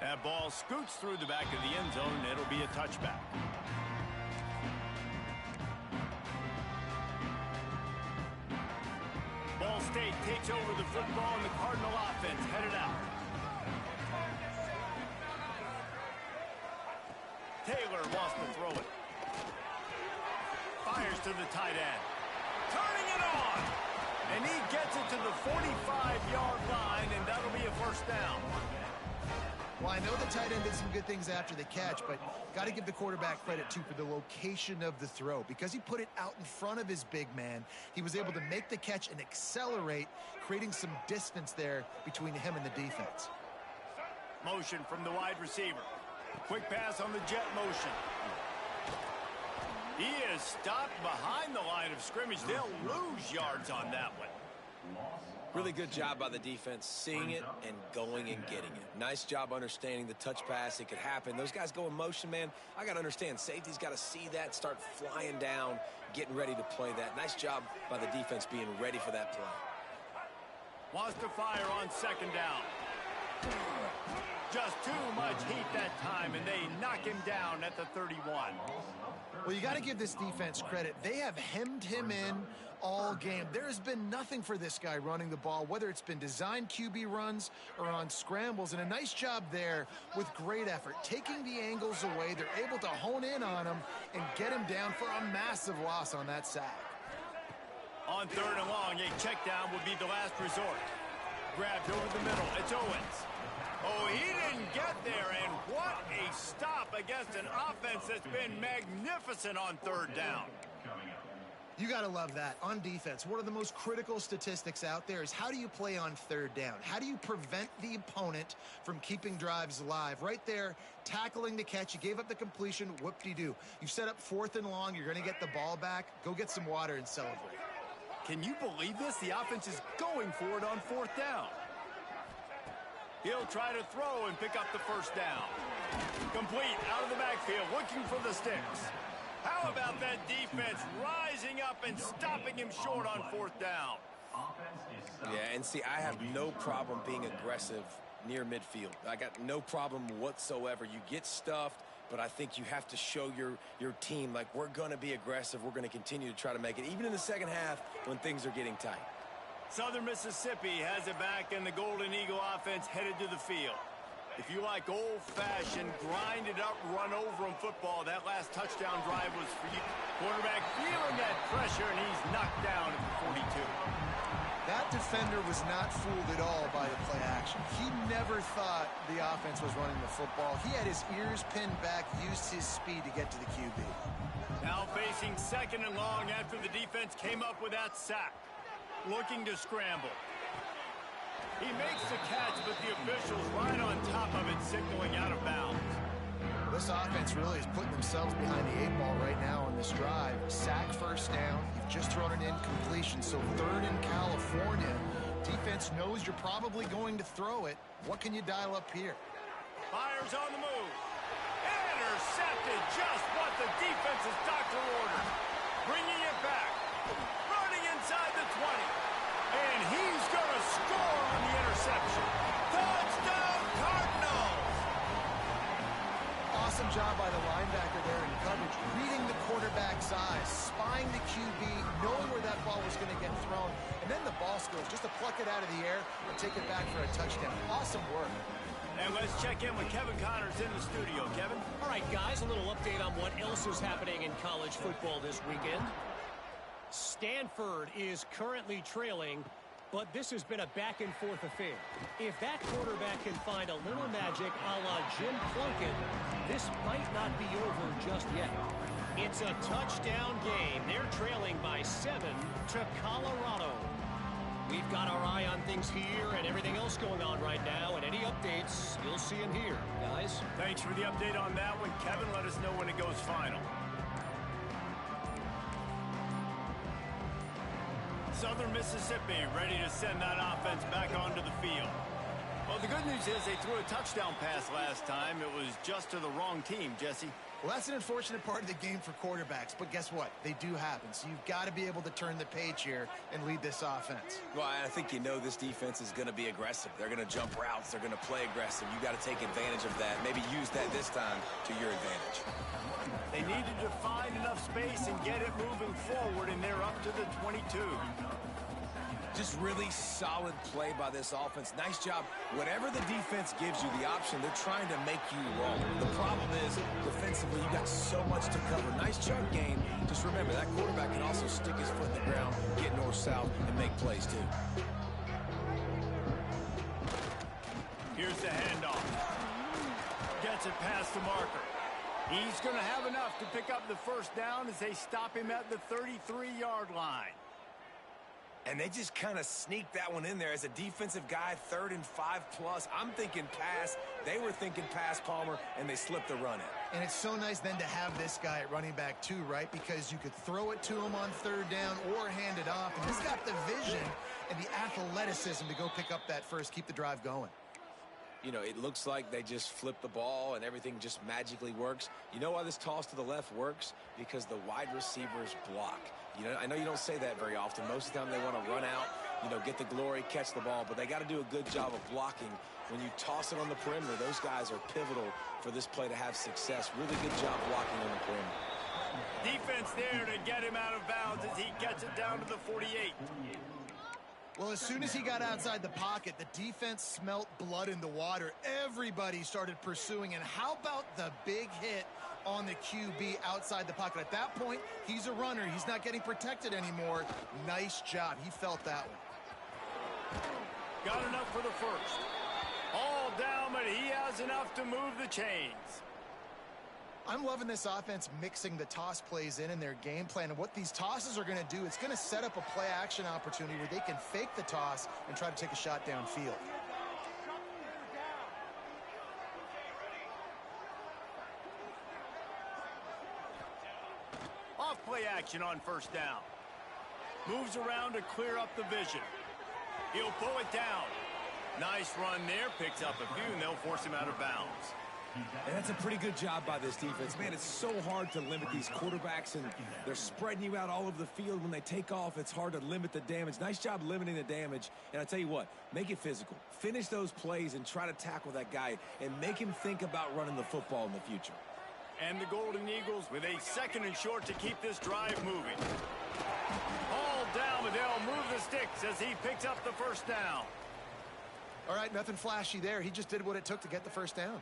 A: That ball scoots through the back of the end zone, and it'll be a touchback. Ball State takes over the football, and the Cardinal offense headed out. Taylor wants to throw it. Fires to the tight end. Turning it on! And he gets it to the 45-yard line, and that'll be a 1st down.
C: Well, I know the tight end did some good things after the catch, but got to give the quarterback credit, too, for the location of the throw. Because he put it out in front of his big man, he was able to make the catch and accelerate, creating some distance there between him and the defense.
A: Motion from the wide receiver. Quick pass on the jet motion. He is stopped behind the line of scrimmage. They'll lose yards on that one.
B: Really good job by the defense, seeing it and going and getting it. Nice job understanding the touch pass. It could happen. Those guys go in motion, man. I got to understand, safety's got to see that, start flying down, getting ready to play that. Nice job by the defense being ready for that play.
A: Wants to fire on 2nd down. Just too much heat that time, and they knock him down at the 31.
C: Well, you got to give this defense credit. They have hemmed him in all game. There has been nothing for this guy running the ball, whether it's been designed QB runs or on scrambles, and a nice job there with great effort. Taking the angles away, they're able to hone in on him and get him down for a massive loss on that sack.
A: On 3rd and long, a check down would be the last resort. Grabbed over the middle. It's Owens. Oh, he didn't get there, and what a stop against an offense that's been magnificent on 3rd down.
C: You got to love that. On defense, one of the most critical statistics out there is how do you play on 3rd down? How do you prevent the opponent from keeping drives alive? Right there, tackling the catch. You gave up the completion. Whoop-de-doo. You've set up 4th and long. You're going to get the ball back. Go get some water and celebrate.
A: Can you believe this? The offense is going for it on 4th down. He'll try to throw and pick up the 1st down. Complete out of the backfield, looking for the sticks. How about that defense rising up and stopping him short on 4th down?
B: Yeah, and see, I have no problem being aggressive near midfield. I got no problem whatsoever. You get stuffed, but I think you have to show your team, like, we're going to be aggressive. We're going to continue to try to make it, even in the second half when things are getting tight.
A: Southern Mississippi has it back, and the Golden Eagle offense headed to the field. If you like old-fashioned, grinded-up, run-over-'em football, that last touchdown drive was for you. Quarterback feeling that pressure, and he's knocked down at the 42.
C: That defender was not fooled at all by the play action. He never thought the offense was running the football. He had his ears pinned back, used his speed to get to the QB.
A: Now facing second and long after the defense came up with that sack. Looking to scramble. He makes the catch, but the officials right on top of it, signaling out of bounds.
C: This offense really is putting themselves behind the 8 ball right now on this drive. Sack first down. You've just thrown an incompletion, so third in California. Defense knows you're probably going to throw it. What can you dial up here?
A: Fires on the move. Intercepted, just what the defense's doctor ordered. Bringing it back. Running inside the 20. And he's going to score on the interception. Touchdown, Cardinals!
C: Awesome job by the linebacker there in coverage, reading the quarterback's eyes, spying the QB, knowing where that ball was going to get thrown, and then the ball skills, just to pluck it out of the air and take it back for a touchdown. Awesome work.
A: And let's check in with Kevin Connors in the studio. Kevin?
D: All right, guys, a little update on what else is happening in college football this weekend. Stanford is currently trailing, but this has been a back-and-forth affair. If that quarterback can find a little magic a la Jim Plunkett, this might not be over just yet. It's a touchdown game. They're trailing by 7 to Colorado. We've got our eye on things here and everything else going on right now, and any updates you'll see in here, guys.
A: Thanks for the update on that one, Kevin. Let us know when it goes final. Southern Mississippi ready to send that offense back onto the field. Well, the good news is they threw a touchdown pass last time. It was just to the wrong team, Jesse.
C: Well, that's an unfortunate part of the game for quarterbacks, but guess what? They do happen, so you've got to be able to turn the page here and lead this offense.
B: Well, I think you know this defense is going to be aggressive. They're going to jump routes. They're going to play aggressive. You got to take advantage of that. Maybe use that this time to your advantage.
A: They needed to find enough space and get it moving forward, and they're up to the 22.
B: Just really solid play by this offense. Nice job. Whatever the defense gives you the option, they're trying to make you wrong. The problem is, defensively, you got so much to cover. Nice chunk game. Just remember, that quarterback can also stick his foot in the ground, get north-south, and make plays, too.
A: Here's the handoff. Gets it past the marker. He's going to have enough to pick up the first down as they stop him at the 33-yard line.
B: And they just kind of sneaked that one in there as a defensive guy, 3rd and 5+. I'm thinking pass. They were thinking pass, Palmer, and they slipped the run in.
C: And it's so nice then to have this guy at running back too, right? Because you could throw it to him on 3rd down or hand it off. And he's got the vision and the athleticism to go pick up that first, keep the drive going.
B: You know, it looks like they just flip the ball and everything just magically works. You know why this toss to the left works? Because the wide receivers block. You know, I know you don't say that very often. Most of the time they want to run out, you know, get the glory, catch the ball, but they got to do a good job of blocking. When you toss it on the perimeter, those guys are pivotal for this play to have success. Really good job blocking on the perimeter.
A: Defense there to get him out of bounds as he gets it down to the 48.
C: Well, as soon as he got outside the pocket, the defense smelt blood in the water. Everybody started pursuing. And how about the big hit on the QB outside the pocket? At that point, he's a runner. He's not getting protected anymore. Nice job. He felt that one.
A: Got enough for the first. All down, but he has enough to move the chains.
C: I'm loving this offense mixing the toss plays in their game plan. And what these tosses are going to do, it's going to set up a play-action opportunity where they can fake the toss and try to take a shot downfield.
A: Off play action on first down. Moves around to clear up the vision. He'll pull it down. Nice run there. Picks up a few, and they'll force him out of bounds.
B: And that's a pretty good job by this defense. Man, it's so hard to limit these quarterbacks, and they're spreading you out all over the field. When they take off, it's hard to limit the damage. Nice job limiting the damage. And I tell you what, make it physical. Finish those plays and try to tackle that guy and make him think about running the football in the future.
A: And the Golden Eagles with a 2nd and short to keep this drive moving. Ball down, but they'll move the sticks as he picks up the first down.
C: All right, nothing flashy there. He just did what it took to get the first down.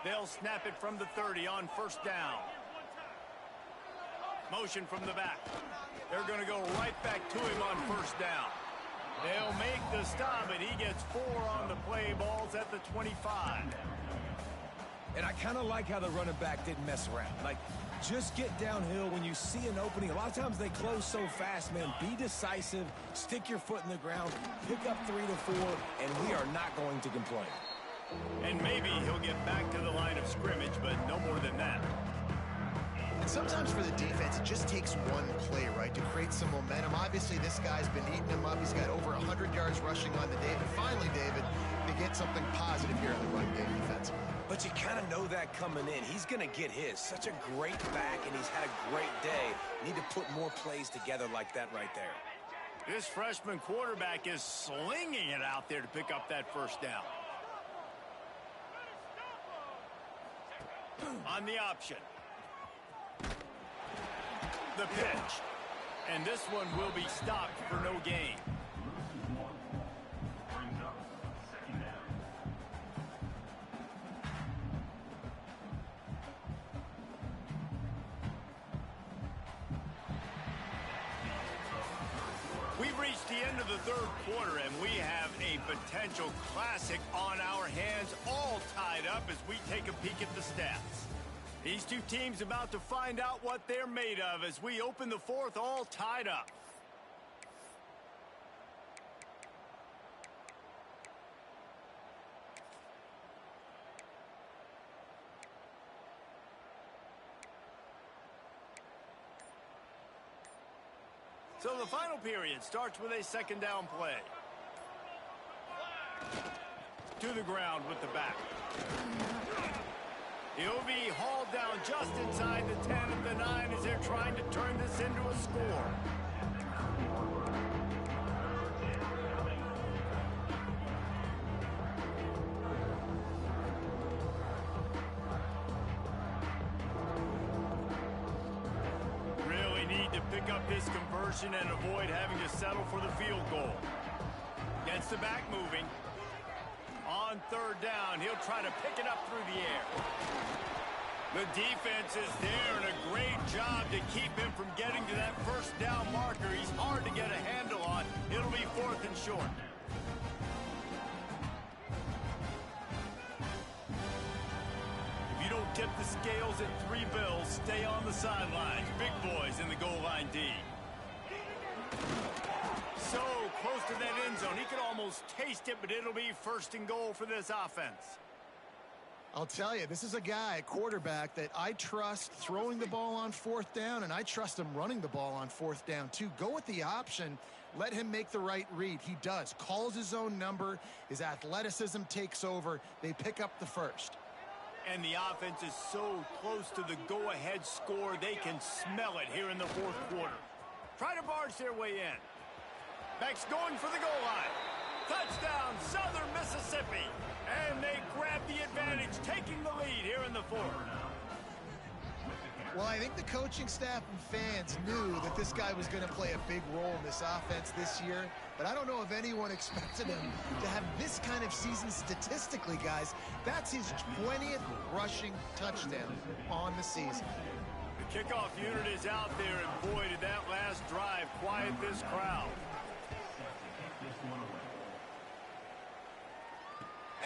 A: They'll snap it from the 30 on first down. Motion from the back. They're going to go right back to him on first down. They'll make the stop, and he gets 4 on the play. Ball's at the 25.
B: And I kind of like how the running back didn't mess around. Like, just get downhill when you see an opening. A lot of times they close so fast, man. Be decisive, stick your foot in the ground, pick up 3 to 4, and we are not going to complain.
A: And maybe he'll get back to the line of scrimmage, but no more than that.
C: And sometimes for the defense, it just takes one play, right, to create some momentum. Obviously, this guy's been eating him up. He's got over 100 yards rushing on the day. But finally, David, they get something positive here in the run game defense.
B: But you kind of know that coming in. He's going to get his. Such a great back, and he's had a great day. Need to put more plays together like that right there.
A: This freshman quarterback is slinging it out there to pick up that first down. On the option. The pitch. And this one will be stopped for no gain. We've reached the end of the 3rd quarter, and we have a potential classic on our hands, all tied up as we take a peek at the stats. These two teams about to find out what they're made of as we open the 4th, all tied up. So the final period starts with a 2nd down play. To the ground with the back. He'll be hauled down just inside the 10 of the 9 as they're trying to turn this into a score. Really need to pick up this conversion and avoid having to settle for the field goal. Gets the back moving. On 3rd down, he'll try to pick it up through the air. The defense is there, and a great job to keep him from getting to that first down marker. He's hard to get a handle on. It'll be 4th and short. If you don't tip the scales at 3 bills, stay on the sidelines. Big boys in the goal line D. So close to that end zone. He could almost taste it, but it'll be 1st and goal for this offense.
C: I'll tell you, this is a guy, a quarterback, that I trust throwing the ball on 4th down, and I trust him running the ball on 4th down, too. Go with the option. Let him make the right read. He does. Calls his own number. His athleticism takes over. They pick up the first.
A: And the offense is so close to the go-ahead score, they can smell it here in the 4th quarter. Try to barge their way in. Backs going for the goal line. Touchdown, Southern Mississippi. And they grab the advantage, taking the lead here in the 4th.
C: Well, I think the coaching staff and fans knew that this guy was going to play a big role in this offense this year. But I don't know if anyone expected him to have this kind of season statistically, guys. That's his 20th rushing touchdown on the season.
A: The kickoff unit is out there, and boy, did that last drive quiet this crowd.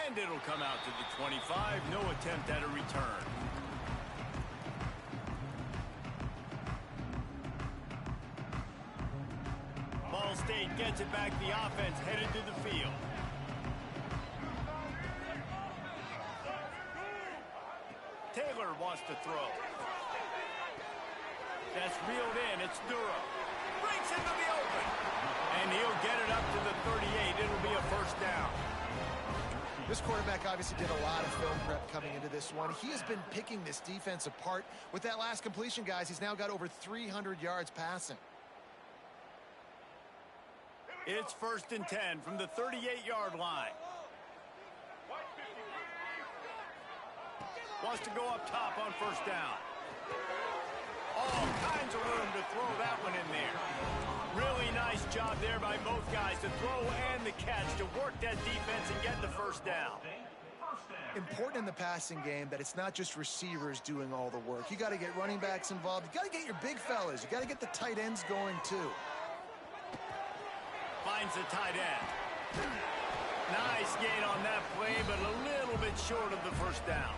A: And it'll come out to the 25. No attempt at a return. Ball State gets it back. The offense headed to the field. Taylor wants to throw. That's reeled in. It's Duro. Breaks into the open. And he'll get it up to the 38. It'll be a first down.
C: This quarterback obviously did a lot of film prep coming into this one. He has been picking this defense apart. With that last completion, guys, he's now got over 300 yards passing.
A: It's 1st and 10 from the 38-yard line. Wants to go up top on first down. All kinds of room to throw that one in there. Really nice job there by both guys to throw and the catch to work that defense and get the first down.
C: Important in the passing game that it's not just receivers doing all the work. You got to get running backs involved. You got to get your big fellas. You got to get the tight ends going too.
A: Finds the tight end. Nice gain on that play, but a little bit short of the first down.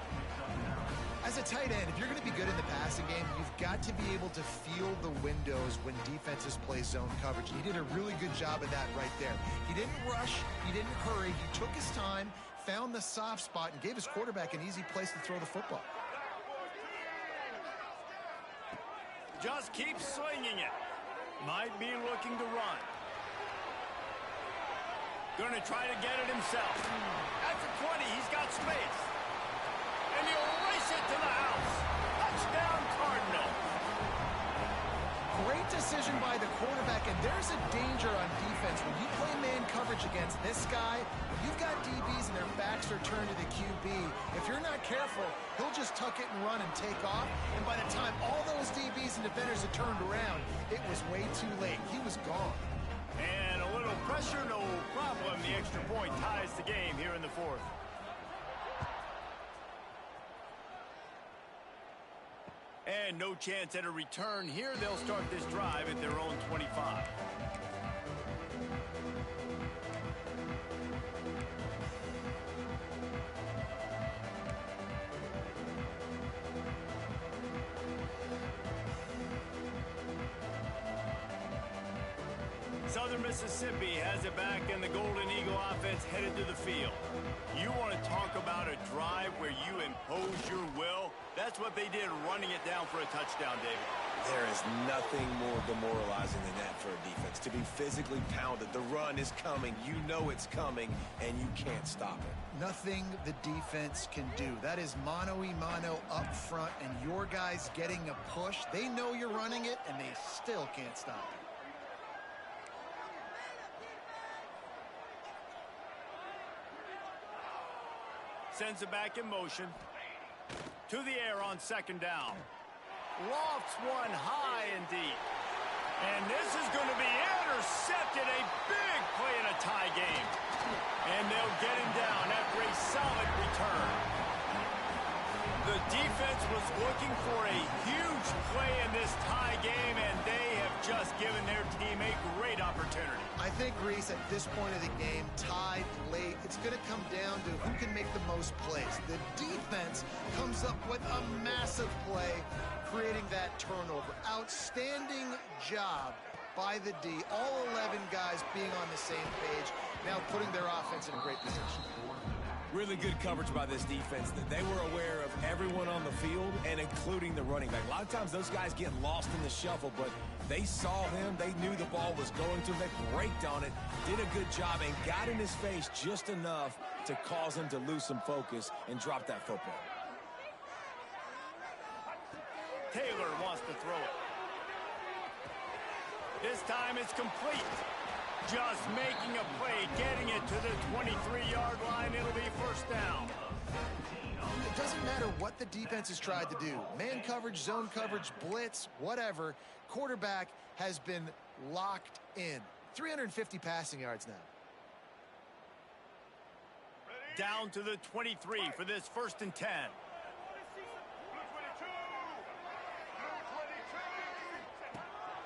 C: As a tight end, if you're going to be good in the passing game, you've got to be able to feel the windows when defenses play zone coverage. And he did a really good job of that right there. He didn't rush. He didn't hurry. He took his time, found the soft spot, and gave his quarterback an easy place to throw the football.
A: Just keeps swinging it. Might be looking to run. Going to try to get it himself. At the 20, he's got space. And he'll race it to the house. Touchdown, Cardinal.
C: Great decision by the quarterback, and there's a danger on defense. When you play man coverage against this guy, you've got DBs and their backs are turned to the QB. If you're not careful, he'll just tuck it and run and take off. And by the time all those DBs and defenders had turned around, it was way too late. He was gone.
A: And a little pressure, no problem. The extra point ties the game here in the fourth. And no chance at a return here. They'll start this drive at their own 25. Southern Mississippi has it back, and the Golden Eagle offense headed to the field. You want to talk about a drive where you impose your will? That's what they did, running it down for a touchdown, David.
B: There is nothing more demoralizing than that for a defense. To be physically pounded, the run is coming, you know it's coming, and you can't stop it.
C: Nothing the defense can do. That is mano-a-mano up front, and your guys getting a push. They know you're running it, and they still can't stop it.
A: Sends it back in motion. To the air on second down. Lofts one high and deep. And this is going to be intercepted. A big play in a tie game. And they'll get him down after a solid return. The defense was looking for a huge play in this tie game, and they have just given their team a great opportunity.
C: I think, Reese, at this point of the game, tied late, it's going to come down to who can make the most plays. The defense comes up with a massive play, creating that turnover. Outstanding job by the D. All 11 guys being on the same page, now putting their offense in a great position.
B: Really good coverage by this defense. They were aware of everyone on the field, and including the running back. A lot of times those guys get lost in the shuffle, but they saw him. They knew the ball was going to. They braked on it, did a good job, and got in his face just enough to cause him to lose some focus and drop that football.
A: Taylor wants to throw it. This time it's complete. Just making a play, getting it to the 23-yard line. It'll be first down.
C: It doesn't matter what the defense has tried to do. Man coverage, zone coverage, blitz, whatever. Quarterback has been locked in. 350 passing yards now.
A: Down to the 23 for this 1st and 10.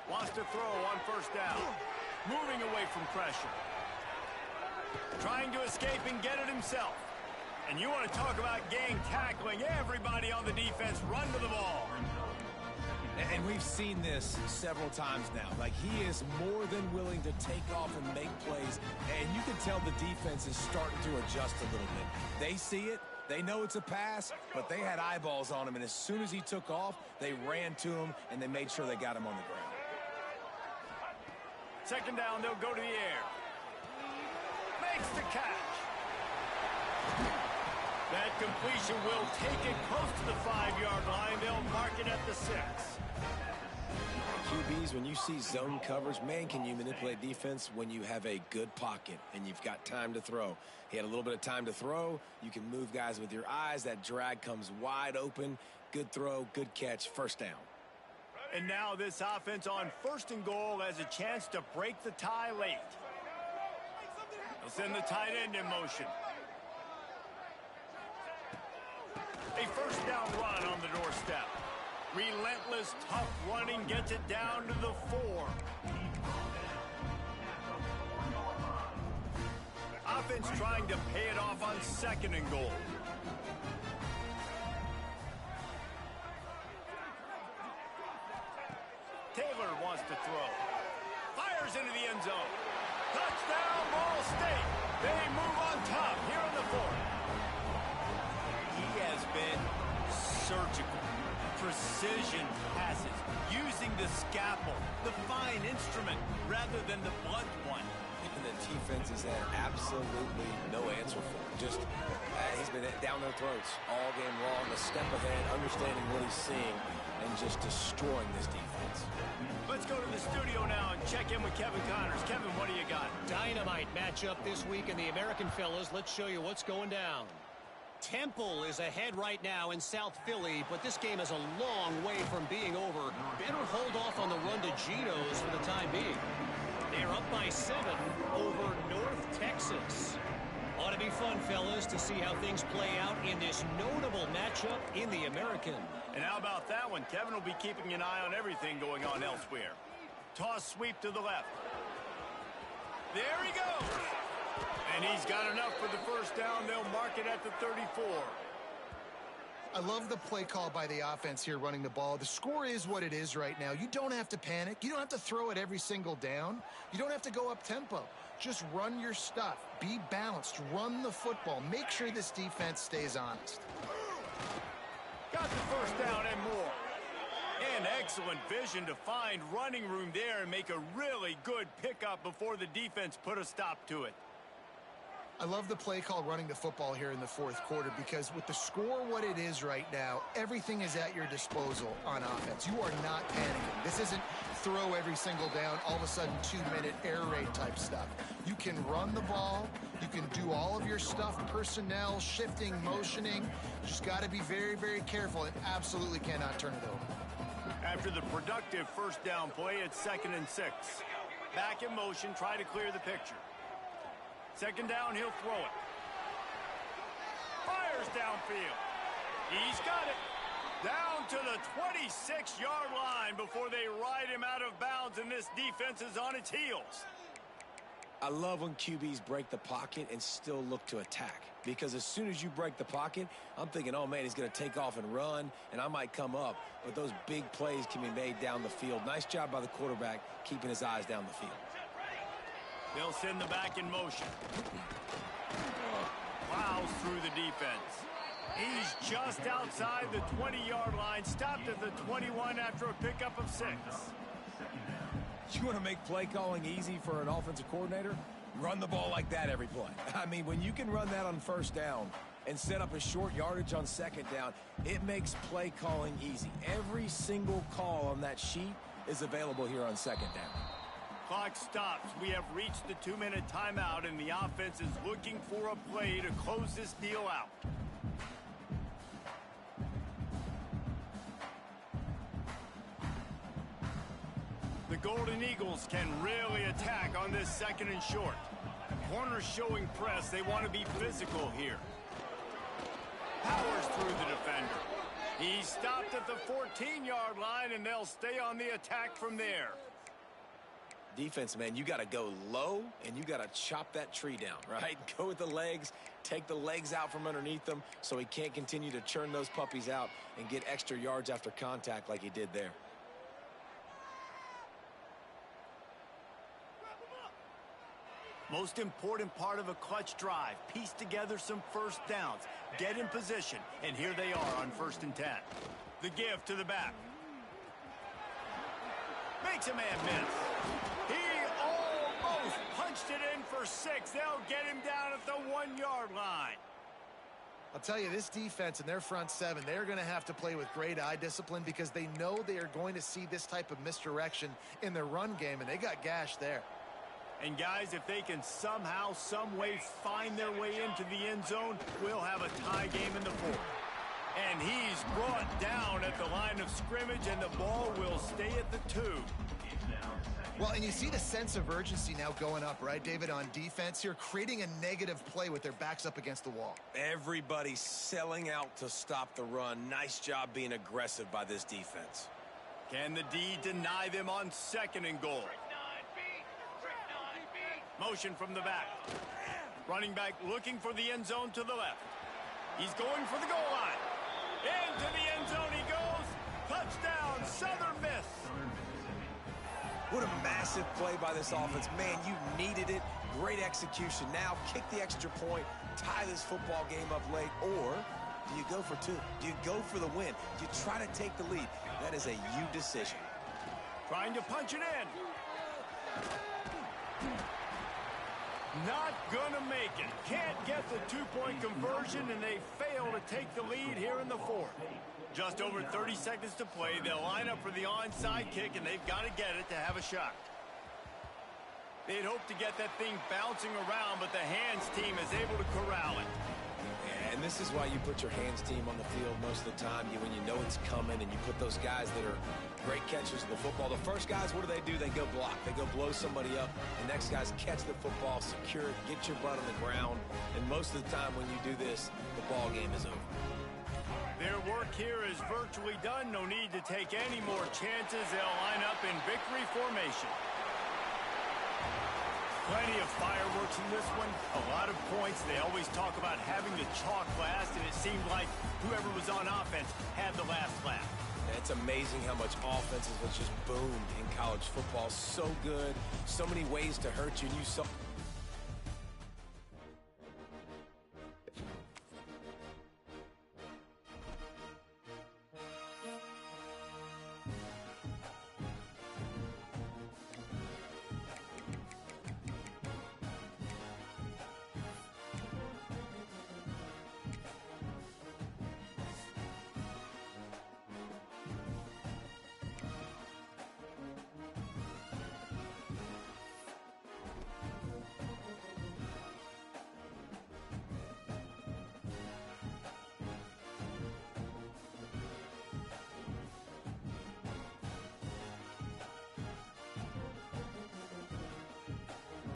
A: Wants to throw on first down. Moving away from pressure. Trying to escape and get it himself. And you want to talk about gang tackling. Everybody on the defense run to the ball.
B: And we've seen this several times now. Like, he is more than willing to take off and make plays. And you can tell the defense is starting to adjust a little bit. They see it. They know it's a pass, but they had eyeballs on him. And as soon as he took off, they ran to him, and they made sure they got him on the ground.
A: Second down, they'll go to the air. Makes the catch. That completion will take it close to the 5-yard line. They'll mark it at the 6.
B: QBs, when you see zone coverage, man, can you manipulate defense when you have a good pocket and you've got time to throw. He had a little bit of time to throw. You can move guys with your eyes. That drag comes wide open. Good throw, good catch, first down.
A: And now this offense on 1st and goal has a chance to break the tie late. They'll send the tight end in motion. A first down run on the doorstep. Relentless, tough running gets it down to the 4. Offense trying to pay it off on 2nd and goal. Taylor wants to throw. Fires into the end zone. Touchdown, Ball State. They move on top here in the 4th. He has been surgical. Precision passes, using the scalpel, the fine instrument, rather than the blunt one.
B: And the defense has had absolutely no answer for it. Just, he's been down their throats all game long, a step ahead, understanding what he's seeing, and just destroying this defense.
A: Let's go to the studio now and check in with Kevin Connors. Kevin, what do you got?
D: Dynamite matchup this week in the American, fellas. Let's show you what's going down. Temple is ahead right now in South Philly, but this game is a long way from being over. Better hold off on the run to Geno's for the time being. They're up by 7 over North Texas. Ought to be fun, fellas, to see how things play out in this notable matchup in the American.
A: And how about that one? Kevin will be keeping an eye on everything going on elsewhere. Toss sweep to the left. There he goes. And he's got enough for the first down. They'll mark it at the 34.
C: I love the play call by the offense here running the ball. The score is what it is right now. You don't have to panic. You don't have to throw it every single down. You don't have to go up tempo. Just run your stuff. Be balanced. Run the football. Make sure this defense stays honest.
A: Got the first down and more. And excellent vision to find running room there and make a really good pickup before the defense put a stop to it.
C: I love the play call running the football here in the 4th quarter because with the score what it is right now, everything is at your disposal on offense. You are not panicking. This isn't throw every single down, all of a sudden 2-minute air raid type stuff. You can run the ball. You can do all of your stuff, personnel, shifting, motioning. You just got to be very, very careful and absolutely cannot turn it over.
A: After the productive first down play, it's 2nd and 6. Back in motion, try to clear the picture. 2nd down, he'll throw it. Fires downfield. He's got it. Down to the 26-yard line before they ride him out of bounds, and this defense is on its heels.
B: I love when QBs break the pocket and still look to attack. Because as soon as you break the pocket, I'm thinking, oh, man, he's going to take off and run, and I might come up. But those big plays can be made down the field. Nice job by the quarterback keeping his eyes down the field.
A: They'll send the back in motion. Plows through the defense. He's just outside the 20-yard line, stopped at the 21 after a pickup of 6.
B: You want to make play calling easy for an offensive coordinator? Run the ball like that every play. I mean, when you can run that on first down and set up a short yardage on 2nd down, it makes play calling easy. Every single call on that sheet is available here on 2nd down.
A: Clock stops. We have reached the 2-minute timeout, and the offense is looking for a play to close this deal out. The Golden Eagles can really attack on this 2nd and short. Corners showing press. They want to be physical here. Powers through the defender. He stopped at the 14-yard line, and they'll stay on the attack from there.
B: Defense, man, you got to go low, and you got to chop that tree down, right? Go with the legs, take the legs out from underneath them so he can't continue to churn those puppies out and get extra yards after contact like he did there.
A: Most important part of a clutch drive, piece together some first downs, get in position, and here they are on 1st and 10. The give to the back. Makes a man miss. He almost punched it in for 6. They'll get him down at the 1-yard line.
C: I'll tell you, this defense and their front seven, they're going to have to play with great eye discipline because they know they are going to see this type of misdirection in their run game, and they got gashed there.
A: And guys, if they can somehow, some way find their way into the end zone, we'll have a tie game in the fourth. And he's brought down at the line of scrimmage, and the ball will stay at the 2.
C: Well, and you see the sense of urgency now going up, right, David, on defense here, creating a negative play with their backs up against the wall.
B: Everybody's selling out to stop the run. Nice job being aggressive by this defense.
A: Can the D deny them on 2nd and goal? Motion from the back. Running back looking for the end zone to the left. He's going for the goal line. Into the end zone he goes. Touchdown, Southern Miss.
B: What a massive play by this offense. Man, you needed it. Great execution. Now kick the extra point, tie this football game up late, or do you go for 2? Do you go for the win? Do you try to take the lead? That is a you decision.
A: Trying to punch it in. Not gonna make it. Can't get the 2-point conversion, and they fail to take the lead here in the fourth. Just over 30 seconds to play. They'll line up for the onside kick, and they've got to get it to have a shot. They'd hope to get that thing bouncing around, but the hands team is able to corral it.
B: And this is why you put your hands team on the field most of the time, when you know it's coming, and you put those guys that are great catchers of the football. The first guys, what do? They go block. They go blow somebody up. The next guys catch the football, secure it, get your butt on the ground. And most of the time when you do this, the ball game is over.
A: Their work here is virtually done. No need to take any more chances. They'll line up in victory formation. Plenty of fireworks in this one. A lot of points. They always talk about having the chalk last, and it seemed like whoever was on offense had the last laugh.
B: It's amazing how much offenses was just boomed in college football. So good. So many ways to hurt you. And you saw